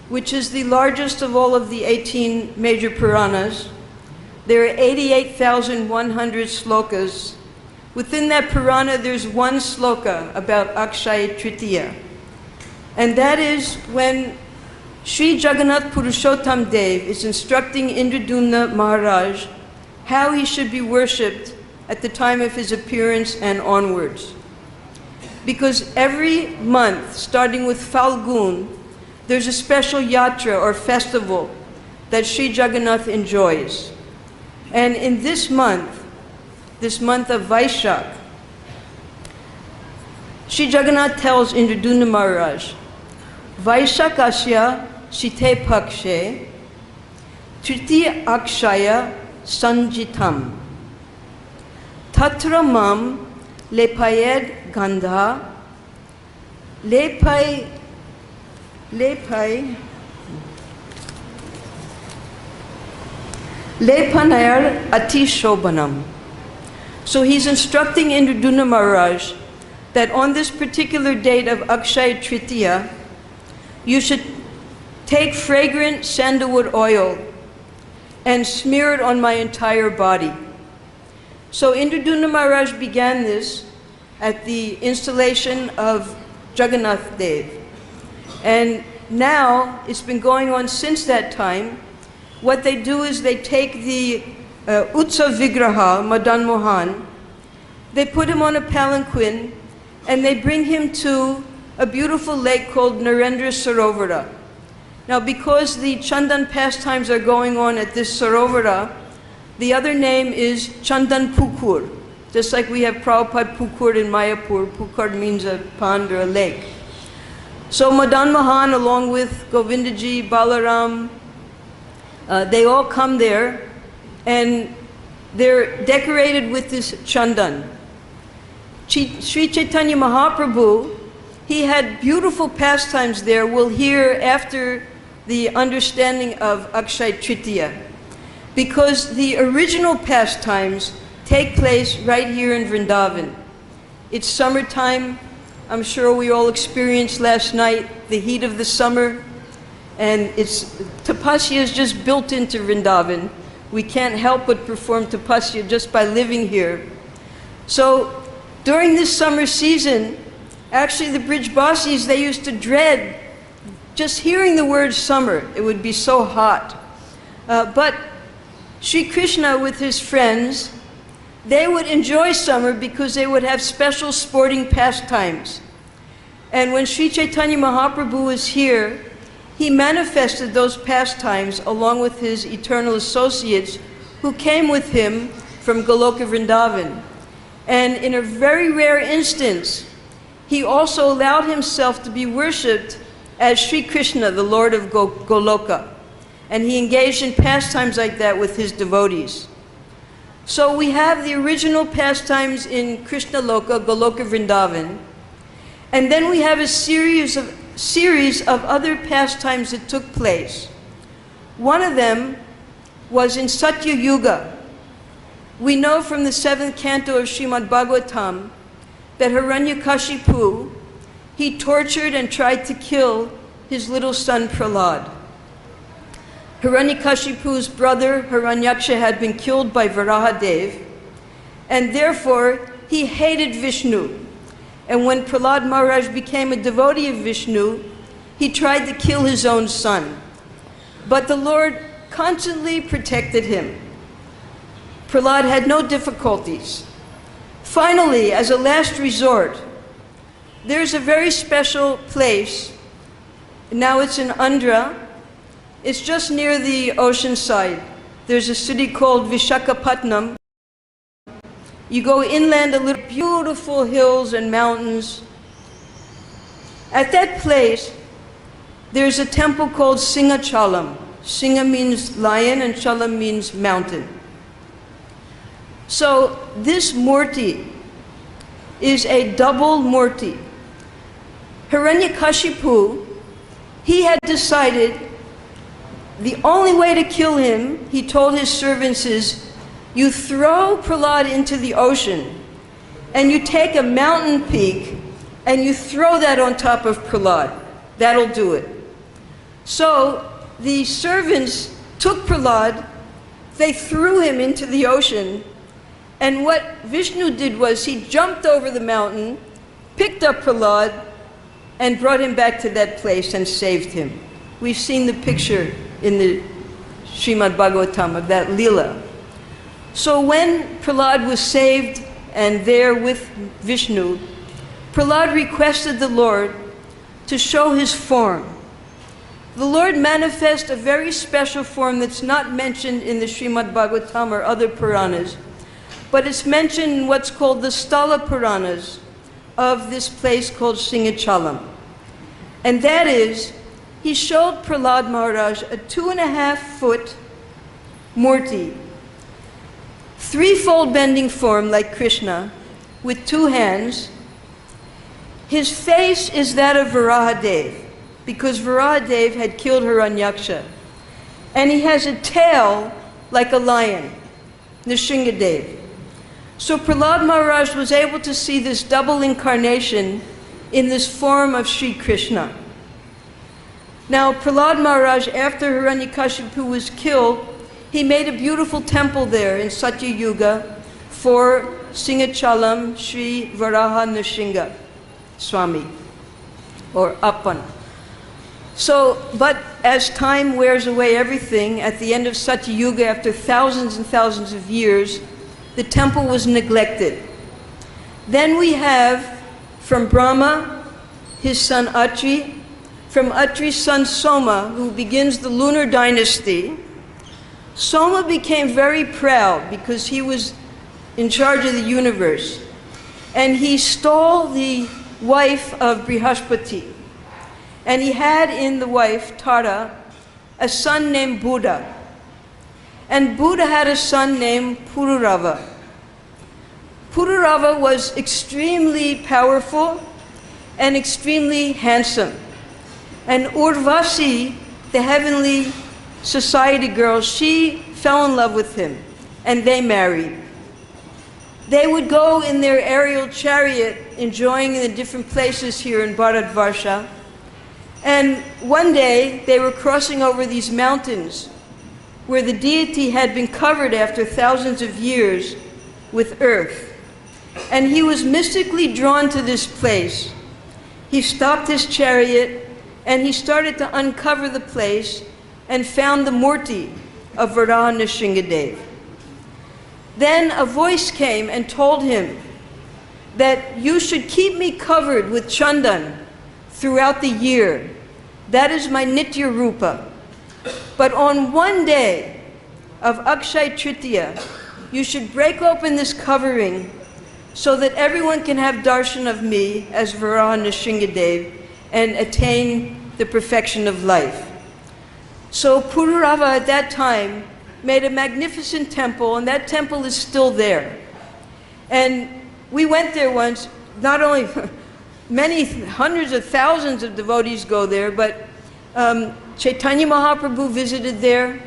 which is the largest of all of the 18 major Puranas, there are 88,100 slokas. Within that Purana, there's one sloka about Akshaya Tritiya. And that is when Sri Jagannath Purushottam Dev is instructing Indradumna Maharaj how he should be worshipped at the time of his appearance and onwards. Because every month, starting with Falgun, there's a special yatra or festival that Sri Jagannath enjoys. And in this month of Vaishak, Sri Jagannath tells Indradumna Maharaj, Vaishakasya Shite Pakshe Tritiya Akshaya Sanjitam Tatra Mam Lepayed Gandha Lepanayar Ati Shobhanam. So he's instructing Indradumna Maharaj that on this particular date of Akshaya Tritiya, you should take fragrant sandalwood oil and smear it on my entire body. So Indradumna Maharaj began this at the installation of Jagannath Dev. And now, it's been going on since that time. What they do is they take the Utsav Vigraha, Madan Mohan, they put him on a palanquin, and they bring him to a beautiful lake called Narendra Sarovara. Now, because the Chandan pastimes are going on at this Sarovara, the other name is Chandan Pukur. Just like we have Prabhupada Pukur in Mayapur, Pukur means a pond or a lake. So Madan Mohan, along with Govindaji, Balaram, they all come there, and they're decorated with this Chandan. Sri Chaitanya Mahaprabhu, he had beautiful pastimes there. We'll hear after the understanding of Akshaya Tritiya. Because the original pastimes take place right here in Vrindavan. It's summertime. I'm sure we all experienced last night the heat of the summer. And tapasya is just built into Vrindavan. We can't help but perform tapasya just by living here. So during this summer season, actually the Brijbasis, they used to dread just hearing the word summer. It would be so hot. But Sri Krishna with his friends, they would enjoy summer because they would have special sporting pastimes. And when Sri Chaitanya Mahaprabhu was here, he manifested those pastimes along with his eternal associates who came with him from Goloka Vrindavan. And in a very rare instance, he also allowed himself to be worshipped as Sri Krishna, the Lord of Goloka. And he engaged in pastimes like that with his devotees. So we have the original pastimes in Krishna Loka, Goloka Vrindavan, and then we have a series of other pastimes that took place. One of them was in Satya Yuga. We know from the 7th canto of Srimad Bhagavatam that Hiranyakashipu, he tortured and tried to kill his little son Prahlad. Hiranyakashipu's brother Hiranyaksha had been killed by Varahadev, and therefore he hated Vishnu. And when Prahlad Maharaj became a devotee of Vishnu, he tried to kill his own son. But the Lord constantly protected him. Prahlad had no difficulties. Finally, as a last resort, there's a very special place. Now it's in Andhra. It's just near the ocean side. There's a city called Vishakhapatnam. You go inland a little, beautiful hills and mountains. At that place, there's a temple called Singhachalam. Singha means lion and Chalam means mountain. So this murti is a double murti. Hiranyakashipu, he had decided the only way to kill him, he told his servants, is you throw Prahlad into the ocean and you take a mountain peak and you throw that on top of Prahlad. That'll do it. So the servants took Prahlad, they threw him into the ocean, and what Vishnu did was he jumped over the mountain, picked up Prahlad, and brought him back to that place and saved him. We've seen the picture in the Srimad Bhagavatam of that Leela. So when Prahlad was saved and there with Vishnu, Prahlad requested the Lord to show his form. The Lord manifests a very special form that's not mentioned in the Srimad Bhagavatam or other Puranas, but it's mentioned in what's called the Stala Puranas of this place called Singhachalam. And that is, he showed Prahlad Maharaj a 2.5-foot murti, threefold bending form like Krishna, with 2 hands. His face is that of Varahadev, because Varahadev had killed Hiranyaksha. And he has a tail like a lion, Nrsingadev. So Prahlad Maharaj was able to see this double incarnation in this form of Sri Krishna. Now Prahlad Maharaj, after Hiranyakashipu was killed, he made a beautiful temple there in Satya Yuga for Singhachalam Sri Varaha Nrsinga Swami, or Appan. So, but as time wears away everything, at the end of Satya Yuga, after thousands and thousands of years, the temple was neglected. Then we have from Brahma, his son Atri, from Atri's son Soma, who begins the lunar dynasty. Soma became very proud because he was in charge of the universe. And he stole the wife of Brihaspati. And he had in the wife, Tara, a son named Buddha. And Buddha had a son named Pururava. Pururava was extremely powerful and extremely handsome. And Urvasi, the heavenly society girl, she fell in love with him, and they married. They would go in their aerial chariot, enjoying in the different places here in Bharatvarsha. And one day, they were crossing over these mountains where the deity had been covered after thousands of years with earth. And he was mystically drawn to this place. He stopped his chariot and he started to uncover the place and found the murti of Varaha Nrsingadev. Then a voice came and told him that you should keep me covered with chandan throughout the year. That is my Nitya Rupa. But on one day of Akshay Tritiya, you should break open this covering so that everyone can have darshan of me as Varaha Nrsingadev and attain the perfection of life. So Pururava at that time made a magnificent temple, and that temple is still there. And we went there once, not only many hundreds of thousands of devotees go there, but Chaitanya Mahaprabhu visited there.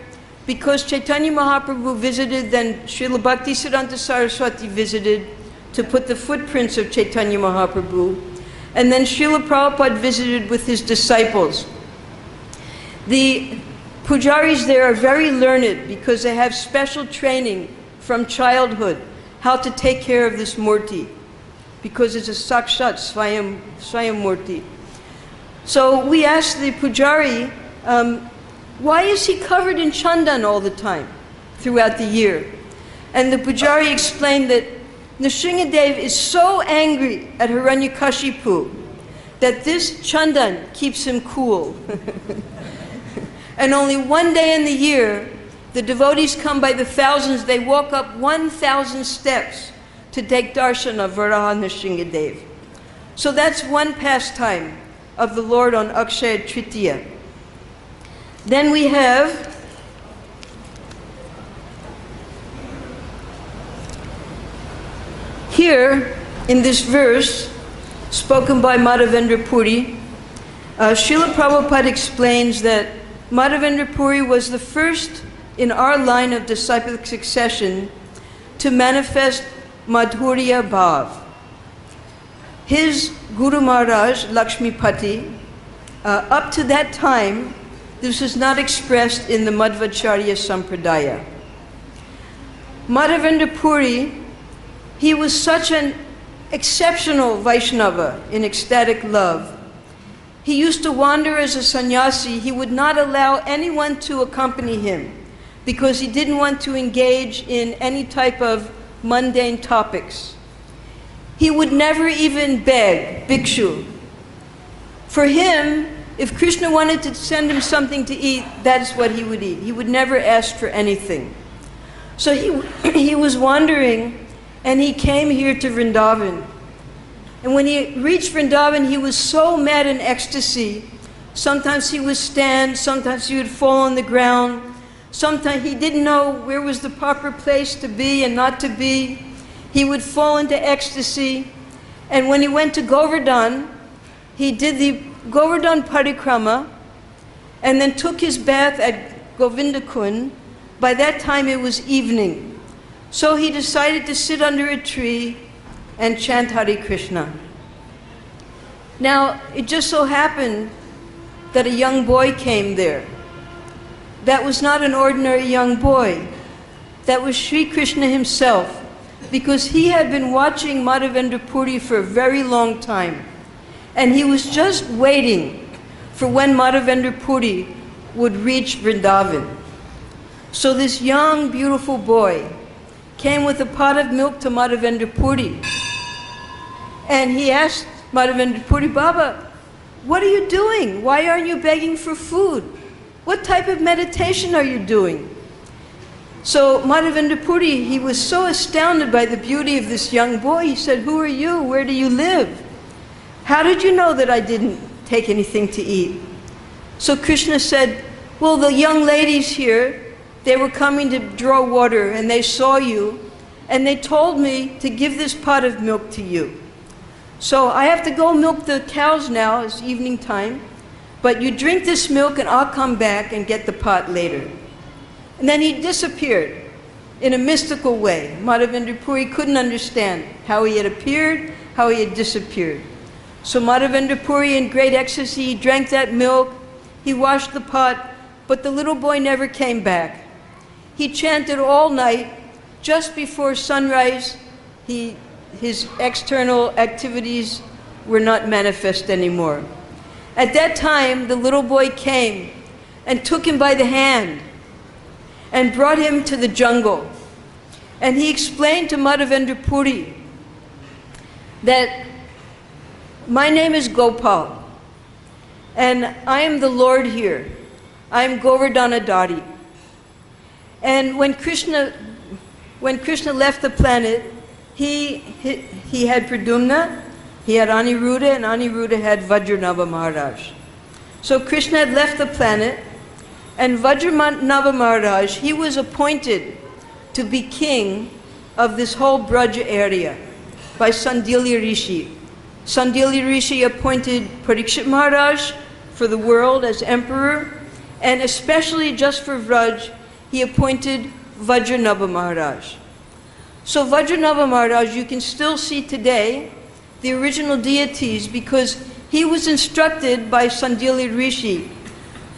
Because Chaitanya Mahaprabhu visited, then Srila Bhaktisiddhanta Saraswati visited to put the footprints of Chaitanya Mahaprabhu. And then Srila Prabhupada visited with his disciples. The pujaris there are very learned because they have special training from childhood how to take care of this murti, because it's a sakshat Swayam murti. So we asked the pujari, why is he covered in chandan all the time throughout the year? And the pujari explained that Nrsimhadev is so angry at Hiranyakashipu that this chandan keeps him cool. And only one day in the year, the devotees come by the thousands. They walk up 1,000 steps to take darshan of Varaha Nrsimhadev. So that's one pastime of the Lord on Akshaya Tritiya. Then we have here in this verse spoken by Madhavendra Puri, Srila Prabhupada explains that Madhavendra Puri was the first in our line of disciplic succession to manifest Madhurya Bhav. His Guru Maharaj, Lakshmipati, up to that time, this was not expressed in the Madhvacharya Sampradaya. Madhavendra Puri, he was such an exceptional Vaishnava in ecstatic love. He used to wander as a sannyasi. He would not allow anyone to accompany him because he didn't want to engage in any type of mundane topics. He would never even beg, bhikshu. For him, if Krishna wanted to send him something to eat, that's what he would eat. He would never ask for anything. So he was wandering, and he came here to Vrindavan. And when he reached Vrindavan, he was so mad in ecstasy. Sometimes he would stand, sometimes he would fall on the ground. Sometimes he didn't know where was the proper place to be and not to be. He would fall into ecstasy. And when he went to Govardhan, he did the Govardhan Parikrama and then took his bath at Govindakund. By that time it was evening. So he decided to sit under a tree and chant Hare Krishna. Now, it just so happened that a young boy came there. That was not an ordinary young boy. That was Sri Krishna himself, because he had been watching Madhavendra Puri for a very long time. And he was just waiting for when Madhavendra Puri would reach Vrindavan. So this young, beautiful boy came with a pot of milk to Madhavendra Puri. And he asked Madhavendra Puri, Baba, what are you doing? Why aren't you begging for food? What type of meditation are you doing? So Madhavendra Puri, he was so astounded by the beauty of this young boy. He said, who are you? Where do you live? How did you know that I didn't take anything to eat? So Krishna said, well, the young ladies here, they were coming to draw water and they saw you and they told me to give this pot of milk to you. So I have to go milk the cows now, it's evening time, but you drink this milk and I'll come back and get the pot later. And then he disappeared in a mystical way. Madhavendra Puri couldn't understand how he had appeared, how he had disappeared. So Madhavendra Puri, in great ecstasy, drank that milk, he washed the pot, but the little boy never came back. He chanted all night. Just before sunrise, his external activities were not manifest anymore. At that time, the little boy came and took him by the hand and brought him to the jungle. And he explained to Madhavendra Puri that my name is Gopal, and I am the Lord here. I am Govardhanadari. And when Krishna left the planet, he had Pradumna, he had Aniruddha, and Aniruddha had Vajranava Maharaj. So Krishna had left the planet, and Vajranava Maharaj, he was appointed to be king of this whole Braja area by Sandilya Rishi. Sandilya Rishi appointed Parikshit Maharaj for the world as emperor, and especially just for Vraj, he appointed Vajranava Maharaj. So Vajranava Maharaj, you can still see today the original deities, because he was instructed by Sandilya Rishi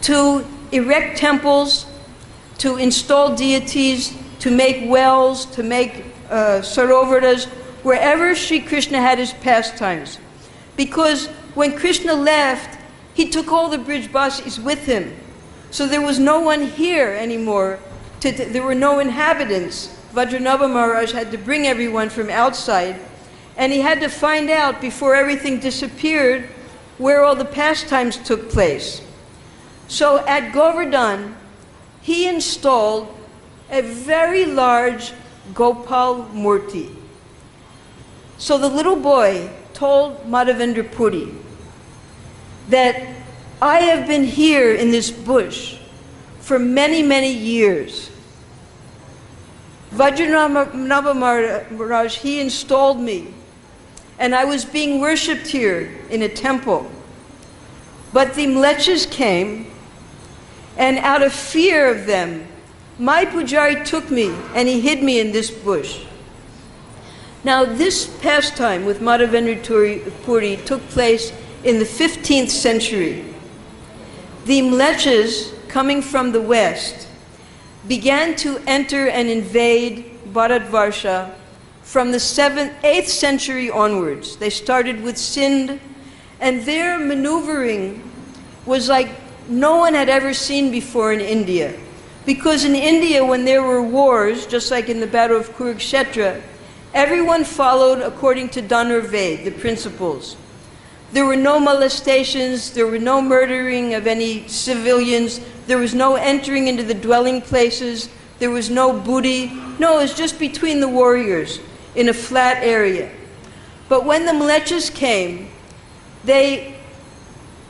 to erect temples, to install deities, to make wells, to make sarovaras, wherever Sri Krishna had his pastimes. Because when Krishna left, he took all the Brijbasis with him. So there was no one here anymore. There were no inhabitants. Vajranava Maharaj had to bring everyone from outside, and he had to find out before everything disappeared where all the pastimes took place. So at Govardhan, he installed a very large Gopal Murti. So the little boy told Madhavendra Puri that I have been here in this bush for many, many years. Vajranava Maharaj, he installed me, and I was being worshipped here in a temple. But the Mlechas came, and out of fear of them, my pujari took me and he hid me in this bush. Now this pastime with Madhavendra Puri took place in the 15th century. The Mlechas, coming from the west, began to enter and invade Bharatvarsha from the 8th century onwards. They started with Sindh, and their maneuvering was like no one had ever seen before in India. Because in India, when there were wars, just like in the Battle of Kurukshetra, everyone followed according to Dhanurved, the principles. There were no molestations, there were no murdering of any civilians, there was no entering into the dwelling places, there was no booty. No, it was just between the warriors in a flat area. But when the Mlechas came, they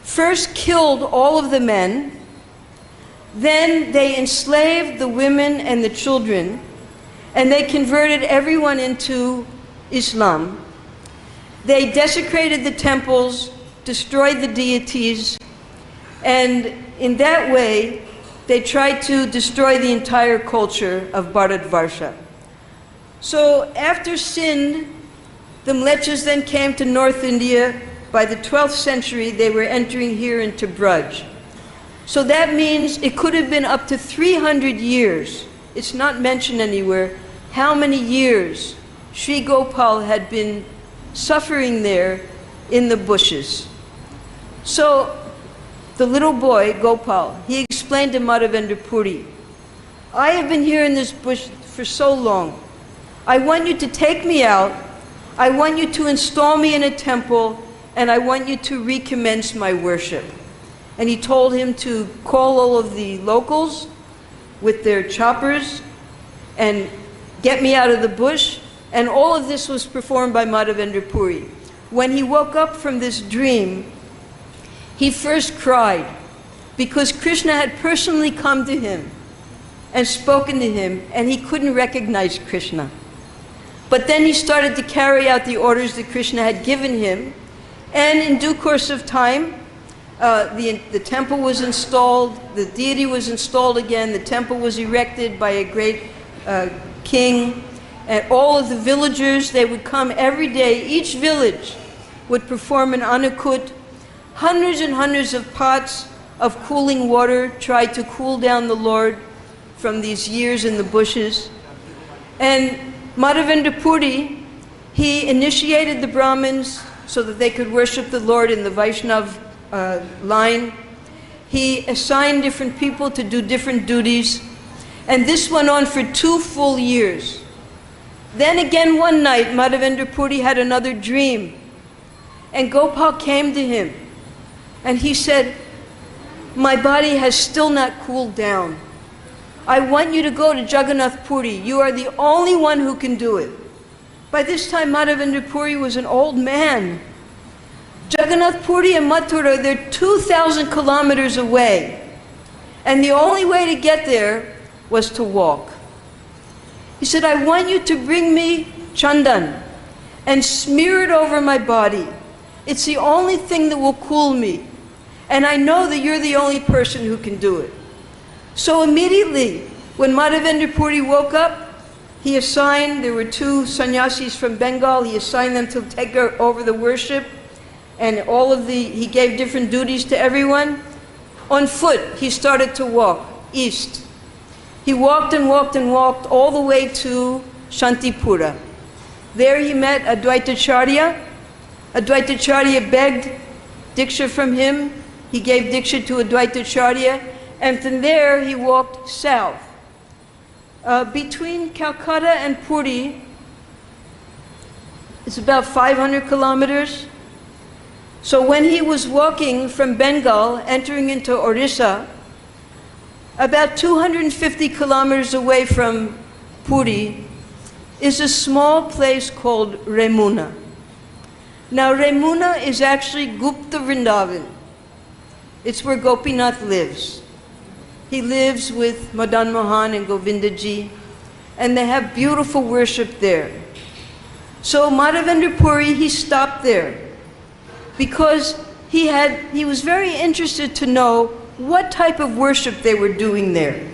first killed all of the men, then they enslaved the women and the children, and they converted everyone into Islam. They desecrated the temples, destroyed the deities, and in that way, they tried to destroy the entire culture of Bharatvarsha. So after Sindh, the Mlechas then came to North India. By the 12th century, they were entering here into Braj. So that means it could have been up to 300 years. It's not mentioned anywhere how many years Sri Gopal had been suffering there in the bushes. So the little boy, Gopal, he explained to Madhavendra Puri, I have been here in this bush for so long. I want you to take me out. I want you to install me in a temple, and I want you to recommence my worship. And he told him to call all of the locals with their choppers and get me out of the bush. And all of this was performed by Madhavendra Puri. When he woke up from this dream, he first cried because Krishna had personally come to him and spoken to him, and he couldn't recognize Krishna. But then he started to carry out the orders that Krishna had given him, and in due course of time, the temple was installed, the deity was installed again, the temple was erected by a great king, and all of the villagers, they would come every day. Each village would perform an anukut. Hundreds and hundreds of pots of cooling water tried to cool down the Lord from these years in the bushes. And Madhavendra Puri, he initiated the Brahmins so that they could worship the Lord in the Vaishnav line. He assigned different people to do different duties, and this went on for 2 full years. Then again one night, Madhavendra Puri had another dream, and Gopal came to him, and he said, my body has still not cooled down. I want you to go to Jagannath Puri. You are the only one who can do it. By this time, Madhavendra Puri was an old man. Jagannath Puri and Mathura, they're 2,000 kilometers away. And the only way to get there was to walk. He said, I want you to bring me chandan and smear it over my body. It's the only thing that will cool me. And I know that you're the only person who can do it. So immediately, when Madhavendra Puri woke up, he assigned, there were two sannyasis from Bengal, he assigned them to take over the worship, and he gave different duties to everyone. On foot, he started to walk east. He walked and walked and walked all the way to Shantipura. There he met Advaitacharya. Advaitacharya begged Diksha from him. He gave Diksha to Advaitacharya, and from there he walked south. Between Calcutta and Puri, it's about 500 kilometers. So when he was walking from Bengal, entering into Orissa, about 250 kilometers away from Puri is a small place called Remuna. Now Remuna is actually Gupta Vrindavan. It's where Gopinath lives. He lives with Madan Mohan and Govindaji, and they have beautiful worship there. So Madhavendra Puri, he stopped there because he was very interested to know what type of worship they were doing there.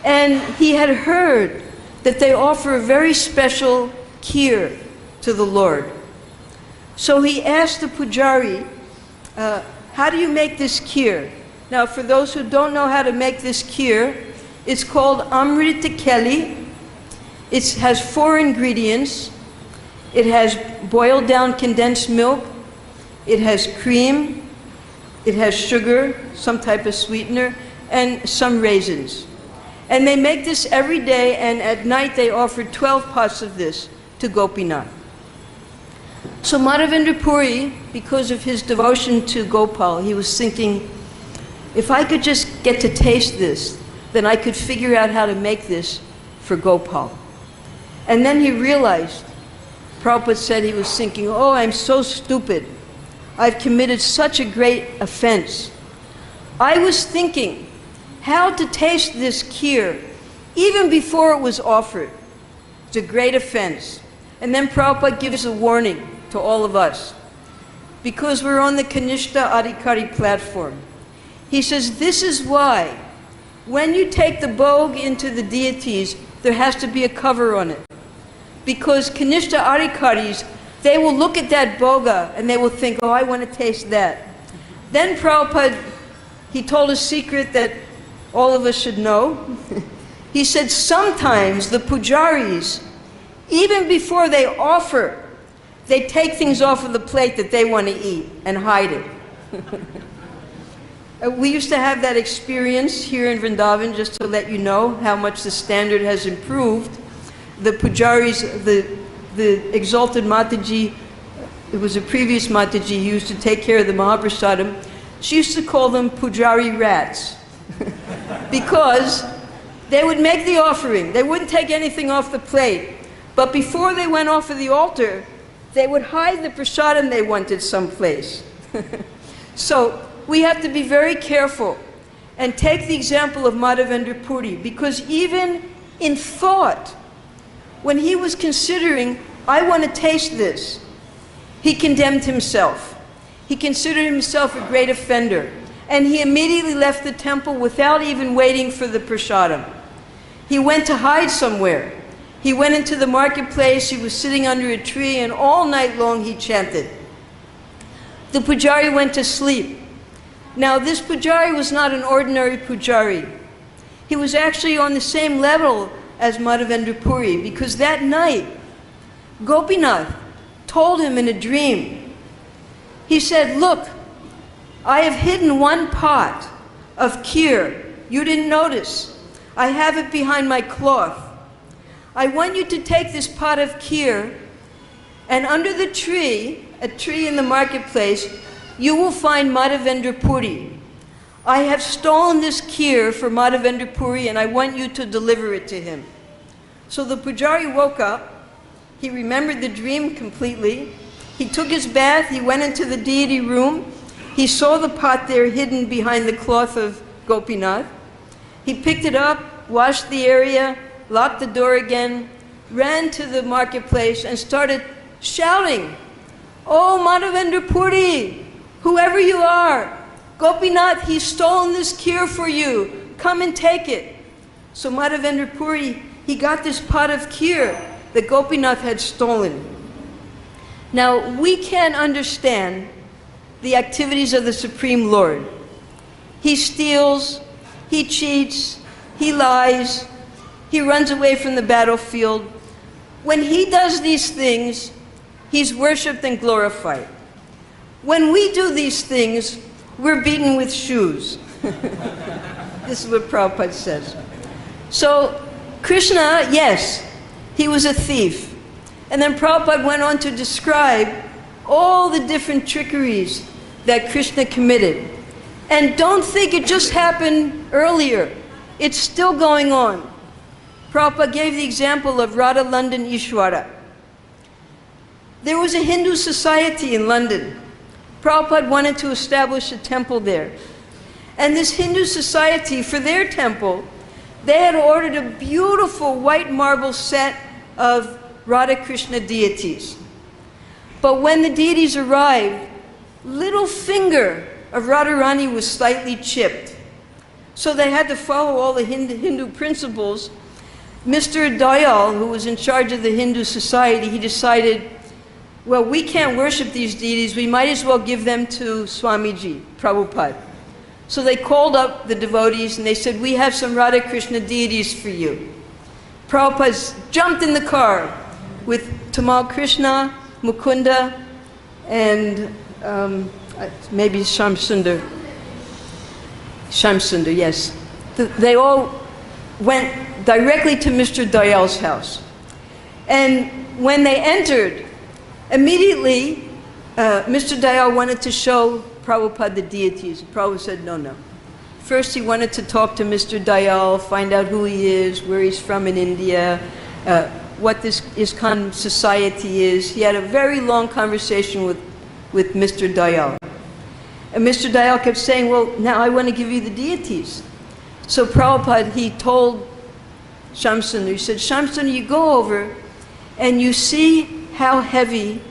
And he had heard that they offer a very special kheer to the Lord. So he asked the pujari, how do you make this kheer? Now, for those who don't know how to make this kheer, it's called Amrita Keli. It has 4 ingredients. It has boiled down condensed milk. It has cream. It has sugar, some type of sweetener, and some raisins. And they make this every day, and at night they offer 12 pots of this to Gopinath. So Madhavendra Puri, because of his devotion to Gopal, he was thinking, if I could just get to taste this, then I could figure out how to make this for Gopal. And then he realized, Prabhupada said he was thinking, oh, I'm so stupid. I've committed such a great offense. I was thinking how to taste this kheer even before it was offered. It's a great offense. And then Prabhupada gives a warning to all of us, because we're on the Kanishta Adhikari platform. He says, this is why when you take the bhog into the deities, there has to be a cover on it. Because Kanishta Adhikaris, they will look at that bhoga and they will think, oh, I want to taste that. Then Prabhupada, he told a secret that all of us should know. He said sometimes the pujaris, even before they offer, they take things off of the plate that they want to eat and hide it. We used to have that experience here in Vrindavan, just to let you know how much the standard has improved. The pujaris, the exalted Mataji, it was a previous Mataji who used to take care of the Mahaprasadam. She used to call them pujari rats because they would make the offering. They wouldn't take anything off the plate. But before they went off of the altar, they would hide the prasadam they wanted someplace. So we have to be very careful and take the example of Madhavendra Puri, because even in thought, when he was considering, I want to taste this, he condemned himself. He considered himself a great offender. And he immediately left the temple without even waiting for the prasadam. He went to hide somewhere. He went into the marketplace, he was sitting under a tree, and all night long he chanted. The pujari went to sleep. Now this pujari was not an ordinary pujari. He was actually on the same level as Madhavendra Puri, because that night, Gopinath told him in a dream, he said, look, I have hidden 1 pot of kheer. You didn't notice. I have it behind my cloth. I want you to take this pot of kheer, and under the tree, a tree in the marketplace, you will find Madhavendra Puri. I have stolen this kheer for Madhavendra Puri, and I want you to deliver it to him. So the pujari woke up. He remembered the dream completely. He took his bath, he went into the deity room, he saw the pot there hidden behind the cloth of Gopinath. He picked it up, washed the area, locked the door again, ran to the marketplace and started shouting, "Oh, Madhavendra Puri, whoever you are, Gopinath, he's stolen this kheer for you. Come and take it." So Madhavendra Puri, he got this pot of kheer that Gopinath had stolen. Now, we can't understand the activities of the Supreme Lord. He steals, he cheats, he lies, he runs away from the battlefield. When he does these things, he's worshipped and glorified. When we do these things, we're beaten with shoes. This is what Prabhupada says. So, Krishna, yes, he was a thief. And then Prabhupada went on to describe all the different trickeries that Krishna committed. And don't think it just happened earlier. It's still going on. Prabhupada gave the example of Radha London Ishwara. There was a Hindu society in London. Prabhupada wanted to establish a temple there. And this Hindu society, for their temple, they had ordered a beautiful white marble set of Radha Krishna deities. But when the deities arrived, little finger of Radharani was slightly chipped. So they had to follow all the Hindu principles. Mr. Dayal, who was in charge of the Hindu society, he decided, well, we can't worship these deities, we might as well give them to Swamiji, Prabhupada. So they called up the devotees and they said, we have some Radha Krishna deities for you. Prabhupada jumped in the car with Tamal Krishna, Mukunda, and maybe Shamsundar. Shamsundar, yes. They all went directly to Mr. Dayal's house. And when they entered, immediately Mr. Dayal wanted to show Prabhupada the deities. Prabhupada said, no, no. First he wanted to talk to Mr. Dayal, find out who he is, where he's from in India, what this ISKCON society is. He had a very long conversation with Mr. Dayal. And Mr. Dayal kept saying, well, now I want to give you the deities. So Prabhupada, he told Shamsundar, he said, Shamsundar, you go over and you see how heavy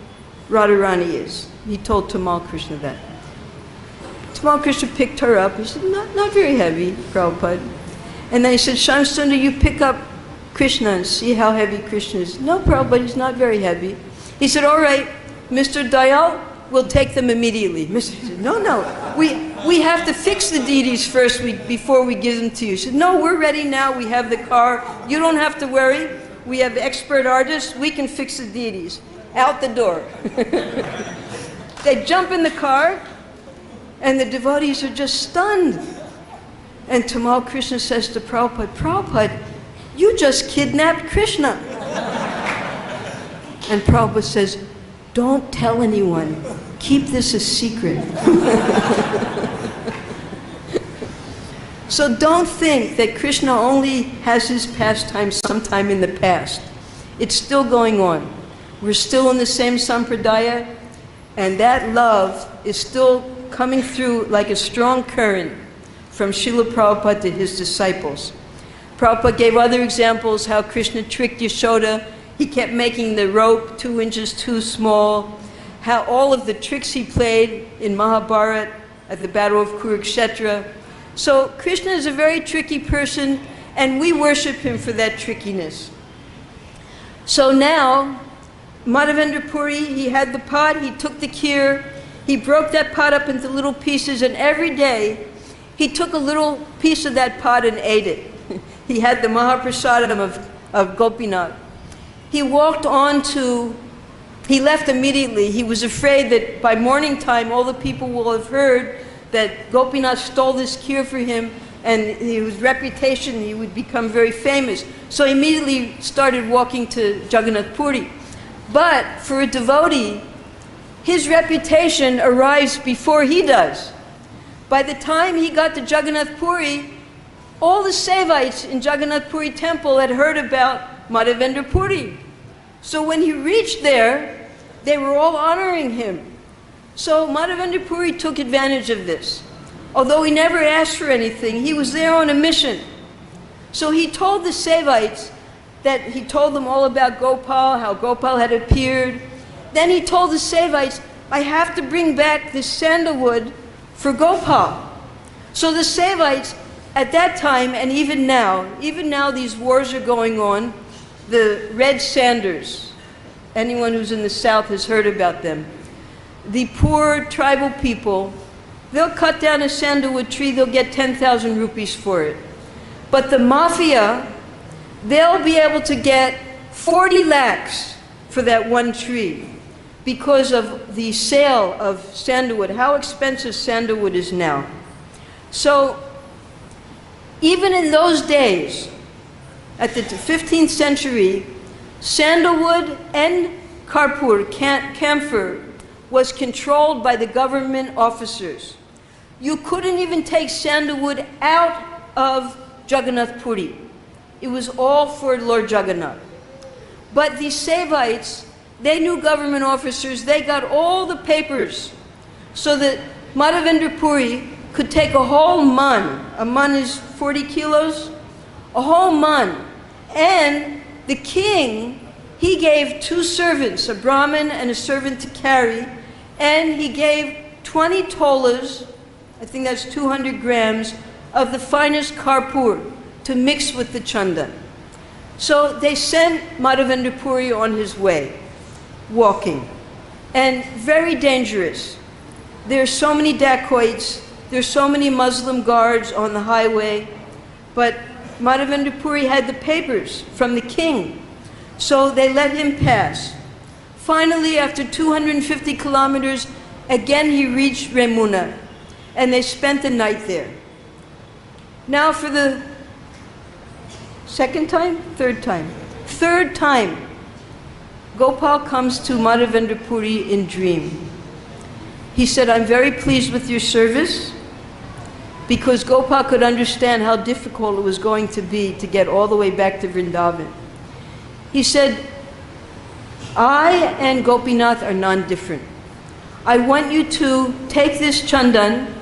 Radharani is. He told Tamal Krishna that. Tamal Krishna picked her up. He said, not very heavy, Prabhupada. And then he said, Shamsundar, you pick up Krishna and see how heavy Krishna is. No, Prabhupada, he's not very heavy. He said, all right, Mr. Dayal, we'll take them immediately. Mr. said, no, we have to fix the deities first before we give them to you. He said, no, we're ready now. We have the car. You don't have to worry. We have expert artists. We can fix the deities. Out the door. They jump in the car, and the devotees are just stunned. And Tamal Krishna says to Prabhupada, Prabhupada, you just kidnapped Krishna. And Prabhupada says, don't tell anyone. Keep this a secret. So don't think that Krishna only has his pastime sometime in the past. It's still going on. We're still in the same sampradaya, and that love is still coming through like a strong current from Srila Prabhupada to his disciples. Prabhupada gave other examples how Krishna tricked Yashoda. He kept making the rope 2 inches too small. How all of the tricks he played in Mahabharata at the Battle of Kurukshetra. So Krishna is a very tricky person, and we worship him for that trickiness. So now, Madhavendra Puri, he had the pot, he took the kheer, he broke that pot up into little pieces, and every day he took a little piece of that pot and ate it. He had the Mahaprasadam of Gopinath. He walked on to, he left immediately. He was afraid that by morning time all the people will have heard that Gopinath stole this kheer for him, and his reputation, he would become very famous. So he immediately started walking to Jagannath Puri. But for a devotee, his reputation arrives before he does. By the time he got to Jagannath Puri, all the Sevites in Jagannath Puri temple had heard about Madhavendra Puri. So when he reached there, they were all honoring him. So Madhavendra Puri took advantage of this. Although he never asked for anything, he was there on a mission. So he told the Sevites that he told them all about Gopal, how Gopal had appeared. Then he told the Sevites, I have to bring back this sandalwood for Gopal. So the Sevites, at that time and even now these wars are going on, the red sanders, anyone who's in the south has heard about them. The poor tribal people, they'll cut down a sandalwood tree, they'll get 10,000 rupees for it. But the mafia, they'll be able to get 40 lakhs for that one tree because of the sale of sandalwood, how expensive sandalwood is now. So even in those days, at the 15th century, sandalwood and karpur, camphor, was controlled by the government officers. You couldn't even take sandalwood out of Jagannath Puri. It was all for Lord Jagannath. But the Sevites, they knew government officers, they got all the papers so that Madhavendra Puri could take a whole mun. A mun is 40 kilos, a whole mun. And the king, he gave 2 servants, a Brahmin and a servant to carry, and he gave 20 tolas, I think that's 200 grams, of the finest karpur to mix with the chandan. So they sent Madhavendra Puri on his way, walking, and very dangerous. There are so many dacoits, there's so many Muslim guards on the highway, but Madhavendra Puri had the papers from the king, so they let him pass. Finally, after 250 kilometers, again he reached Remuna, and they spent the night there. Now for the third time, Gopal comes to Madhavendra Puri in dream. He said, I'm very pleased with your service, because Gopal could understand how difficult it was going to be to get all the way back to Vrindavan. He said, I and Gopinath are non-different. I want you to take this chandan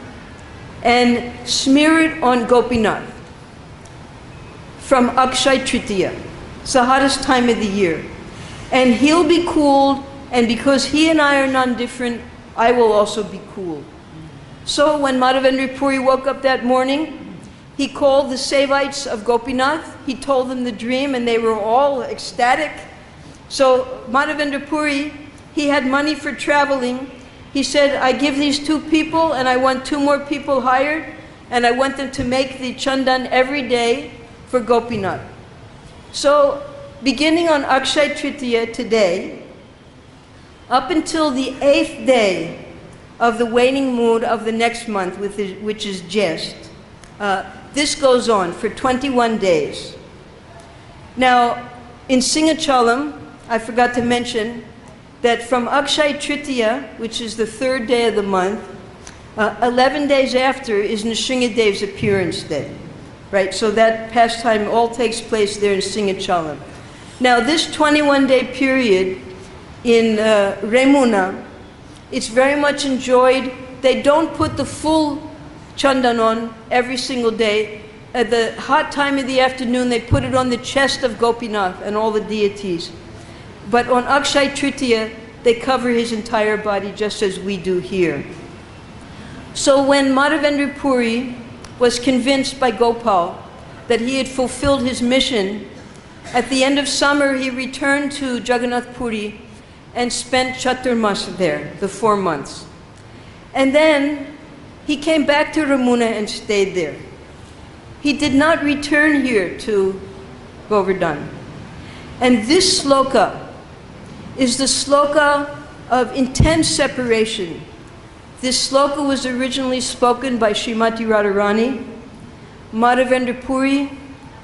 and smear it on Gopinath from Akshay Tritiya. It's the hottest time of the year. And he'll be cooled, and because he and I are non-different, I will also be cooled. So when Madhavendra Puri woke up that morning, he called the Sevites of Gopinath, he told them the dream, and they were all ecstatic. So Madhavendra Puri, he had money for traveling. He said, I give these 2 people, and I want 2 more people hired, and I want them to make the chandan every day for Gopinath. So beginning on Akshay Tritiya today, up until the 8th day of the waning moon of the next month, which is Jest, this goes on for 21 days. Now, in Singachalam, I forgot to mention that from Akshay Tritiya, which is the 3rd day of the month, 11 days after is Nrsingadev's appearance day. Right, so that pastime all takes place there in Singachalam. Now this 21-day period in Remuna, it's very much enjoyed. They don't put the full chandan on every single day. At the hot time of the afternoon, they put it on the chest of Gopinath and all the deities. But on Akshay Tritiya, they cover his entire body just as we do here. So when Madhavendra Puri was convinced by Gopal that he had fulfilled his mission, at the end of summer he returned to Jagannath Puri and spent Chaturmas there, the 4 months. And then he came back to Ramuna and stayed there. He did not return here to Govardhan. And this sloka is the sloka of intense separation. This sloka was originally spoken by Srimati Radharani. Madhavendra Puri,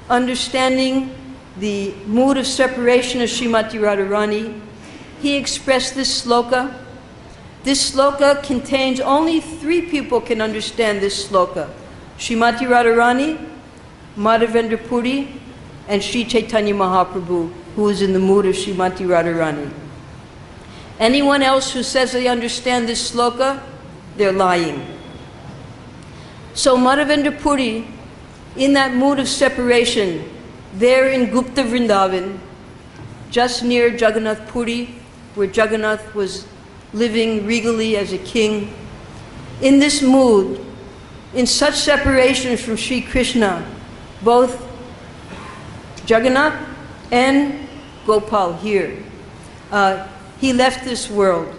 understanding the mood of separation of Srimati Radharani, he expressed this sloka. This sloka contains, only 3 people can understand this sloka: Srimati Radharani, Madhavendra Puri, and Sri Chaitanya Mahaprabhu, who is in the mood of Srimati Radharani. Anyone else who says they understand this sloka, they're lying. So Madhavendra Puri, in that mood of separation, there in Gupta Vrindavan, just near Jagannath Puri, where Jagannath was living regally as a king, in this mood, in such separation from Sri Krishna, both Jagannath and Gopal here, he left this world.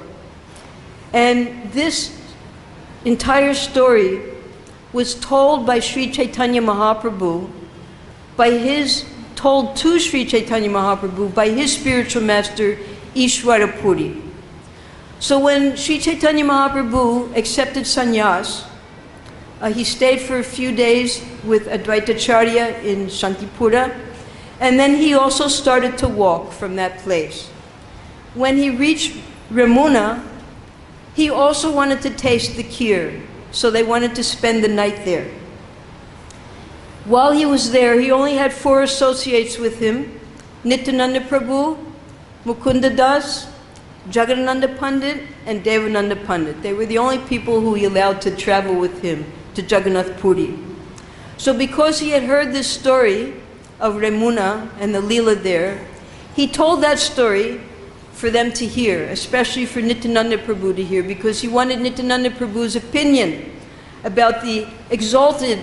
And this entire story was told by Sri Chaitanya Mahaprabhu, told to Sri Chaitanya Mahaprabhu by his spiritual master, Ishwara Puri. So when Sri Chaitanya Mahaprabhu accepted sannyas, he stayed for a few days with Advaitacharya in Shantipura, and then he also started to walk from that place. When he reached Ramuna, he also wanted to taste the kheer, so they wanted to spend the night there. While he was there, he only had 4 associates with him: Nityananda Prabhu, Mukunda Das, Jagadananda Pandit, and Devananda Pandit. They were the only people who he allowed to travel with him to Jagannath Puri. So because he had heard this story of Ramuna and the Leela there, he told that story for them to hear, especially for Nityananda Prabhu to hear, because he wanted Nityananda Prabhu's opinion about the exalted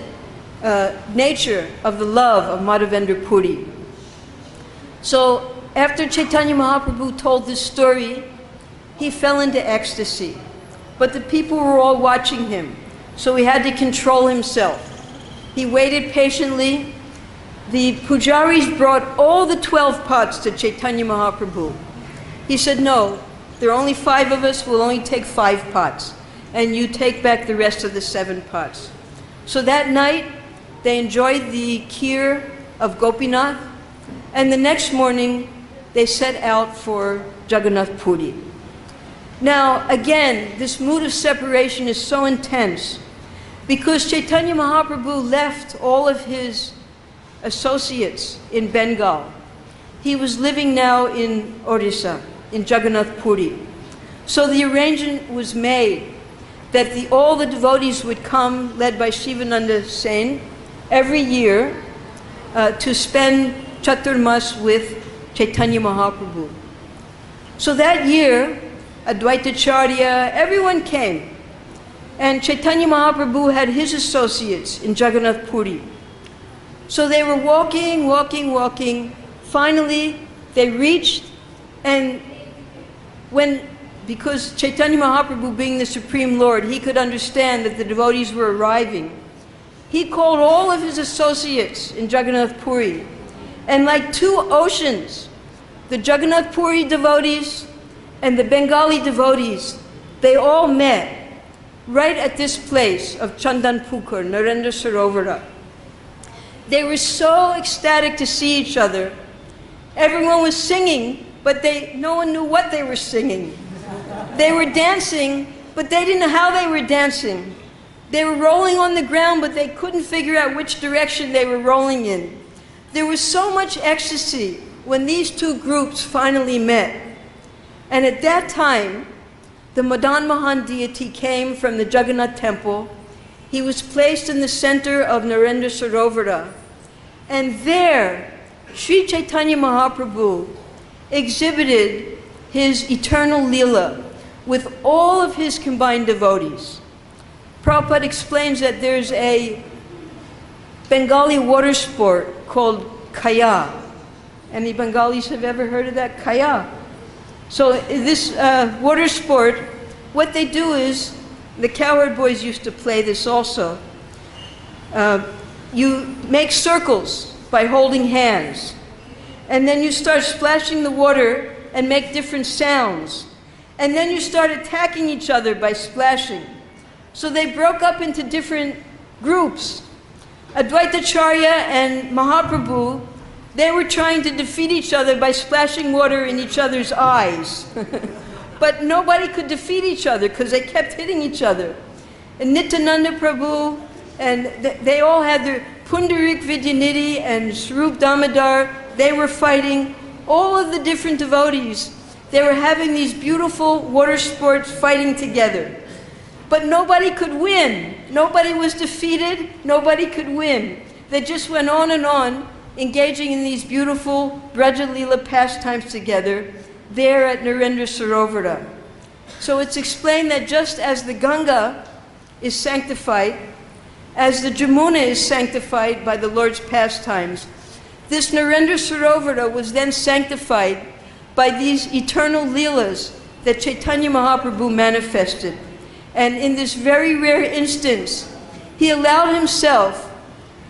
nature of the love of Madhavendra Puri. So after Chaitanya Mahaprabhu told this story, he fell into ecstasy. But the people were all watching him, so he had to control himself. He waited patiently. The pujaris brought all the 12 pots to Chaitanya Mahaprabhu. He said, no, there are only 5 of us, we'll only take 5 pots, and you take back the rest of the 7 pots. So that night, they enjoyed the kheer of Gopinath, and the next morning, they set out for Jagannath Puri. Now, again, this mood of separation is so intense because Chaitanya Mahaprabhu left all of his associates in Bengal. He was living now in Orissa, in Jagannath Puri. So the arrangement was made that all the devotees would come, led by Shivananda Sen, every year to spend Chaturmas with Chaitanya Mahaprabhu. So that year, Advaitacharya, everyone came. And Chaitanya Mahaprabhu had his associates in Jagannath Puri. So they were walking, walking, walking. Finally, they reached, and because Chaitanya Mahaprabhu, being the Supreme Lord, he could understand that the devotees were arriving, he called all of his associates in Jagannath Puri. And like 2 oceans, the Jagannath Puri devotees and the Bengali devotees, they all met right at this place of Chandan Pukur, Narendra Sarovara. They were so ecstatic to see each other. Everyone was singing, but no one knew what they were singing. They were dancing, but they didn't know how they were dancing. They were rolling on the ground, but they couldn't figure out which direction they were rolling in. There was so much ecstasy when these 2 groups finally met. And at that time, the Madan Mohan deity came from the Jagannath temple. He was placed in the center of Narendra Sarovara. And there, Sri Chaitanya Mahaprabhu exhibited his eternal Leela with all of his combined devotees. Prabhupada explains that there's a Bengali water sport called Kaya. Any Bengalis have ever heard of that? Kaya. So this water sport, what they do is, the cowherd boys used to play this also. You make circles by holding hands. And then you start splashing the water and make different sounds. And then you start attacking each other by splashing. So they broke up into different groups. Advaitacharya and Mahaprabhu, they were trying to defeat each other by splashing water in each other's eyes. But nobody could defeat each other because they kept hitting each other. And Nityananda Prabhu, and they all had their Pundarik Vidyanidhi and Swarup Damodar, they were fighting. All of the different devotees, they were having these beautiful water sports fighting together. But nobody could win. Nobody was defeated. Nobody could win. They just went on and on, engaging in these beautiful Braja Leela pastimes together there at Narendra Sarovara. So it's explained that just as the Ganga is sanctified, as the Jamuna is sanctified by the Lord's pastimes, this Narendra Sarovara was then sanctified by these eternal Leelas that Chaitanya Mahaprabhu manifested. And in this very rare instance, he allowed himself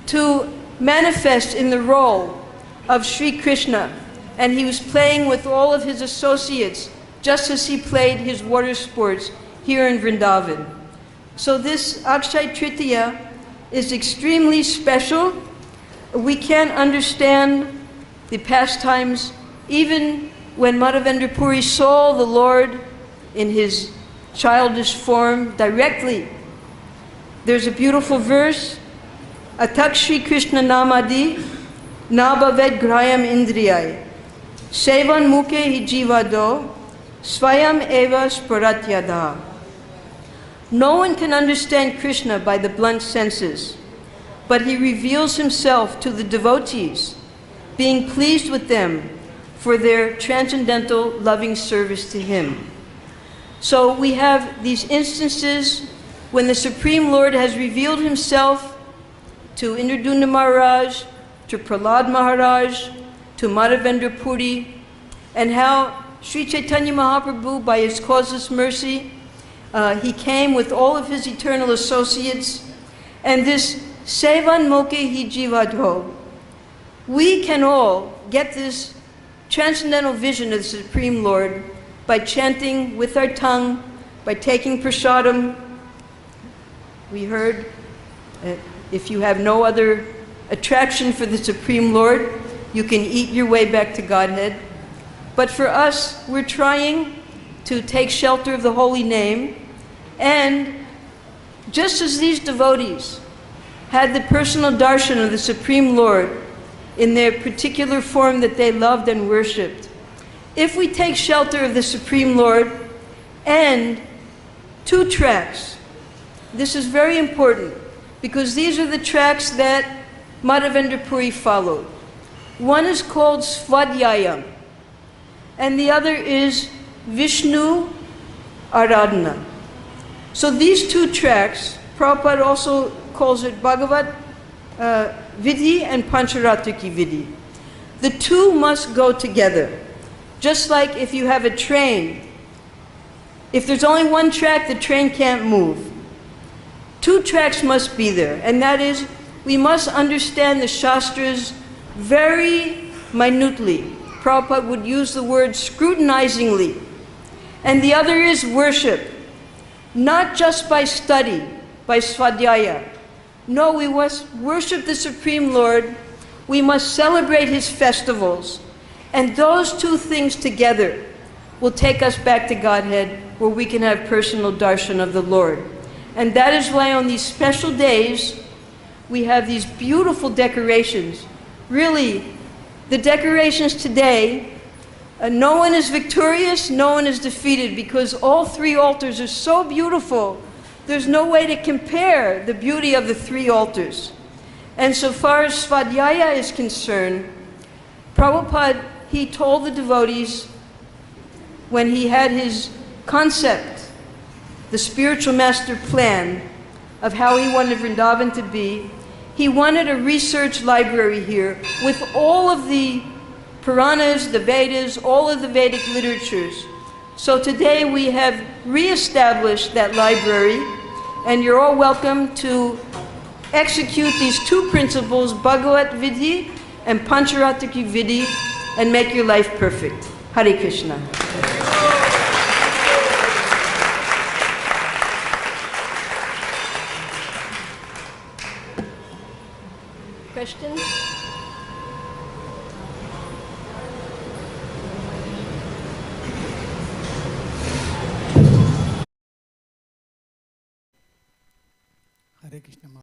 to manifest in the role of Sri Krishna, and he was playing with all of his associates just as he played his water sports here in Vrindavan. So this Akshaya Tritiya is extremely special. We can't understand the pastimes even when Madhavendra Puri saw the Lord in his childish form directly. There's a beautiful verse, Atak Shri Krishna Namadi Nabhaved Grayam Indriyai Sevan Mukhe Hi Jivado Swayam Eva Sparatyada. No one can understand Krishna by the blunt senses, but he reveals himself to the devotees, being pleased with them for their transcendental loving service to him. So we have these instances when the Supreme Lord has revealed himself to Indraduna Maharaj, to Prahlad Maharaj, to Madhavendra Puri, and how Sri Chaitanya Mahaprabhu, by his causeless mercy, he came with all of his eternal associates, and this Sevan Moke Hi Jivadho, we can all get this transcendental vision of the Supreme Lord by chanting with our tongue, by taking prasadam. We heard, if you have no other attraction for the Supreme Lord, you can eat your way back to Godhead. But for us, we're trying to take shelter of the holy name, and just as these devotees had the personal darshan of the Supreme Lord in their particular form that they loved and worshipped, if we take shelter of the Supreme Lord and 2 tracks, this is very important because these are the tracks that Madhavendra Puri followed. One is called Svadhyayam, and the other is Vishnu Aradhana. So these 2 tracks, Prabhupada also calls it Bhagavat Vidhi and Pancharatriki Vidhi. The 2 must go together. Just like if you have a train, if there's only 1 track, the train can't move. 2 tracks must be there, and that is, we must understand the Shastras very minutely. Prabhupada would use the word scrutinizingly. And the other is worship, not just by study, by svadhyaya. No, we must worship the Supreme Lord, we must celebrate his festivals, and those 2 things together will take us back to Godhead, where we can have personal darshan of the Lord. And that is why on these special days, we have these beautiful decorations. Really, the decorations today, no one is victorious, no one is defeated, because all 3 altars are so beautiful. There's no way to compare the beauty of the 3 altars. And so far as Svadhyaya is concerned, Prabhupada, he told the devotees when he had his concept, the spiritual master plan of how he wanted Vrindavan to be, he wanted a research library here with all of the Puranas, the Vedas, all of the Vedic literatures. So today we have re-established that library, and you're all welcome to execute these 2 principles, Bhagavat Vidhi and Pancharatriki Vidhi, and make your life perfect. Hare Krishna. Questions? Hare Krishna.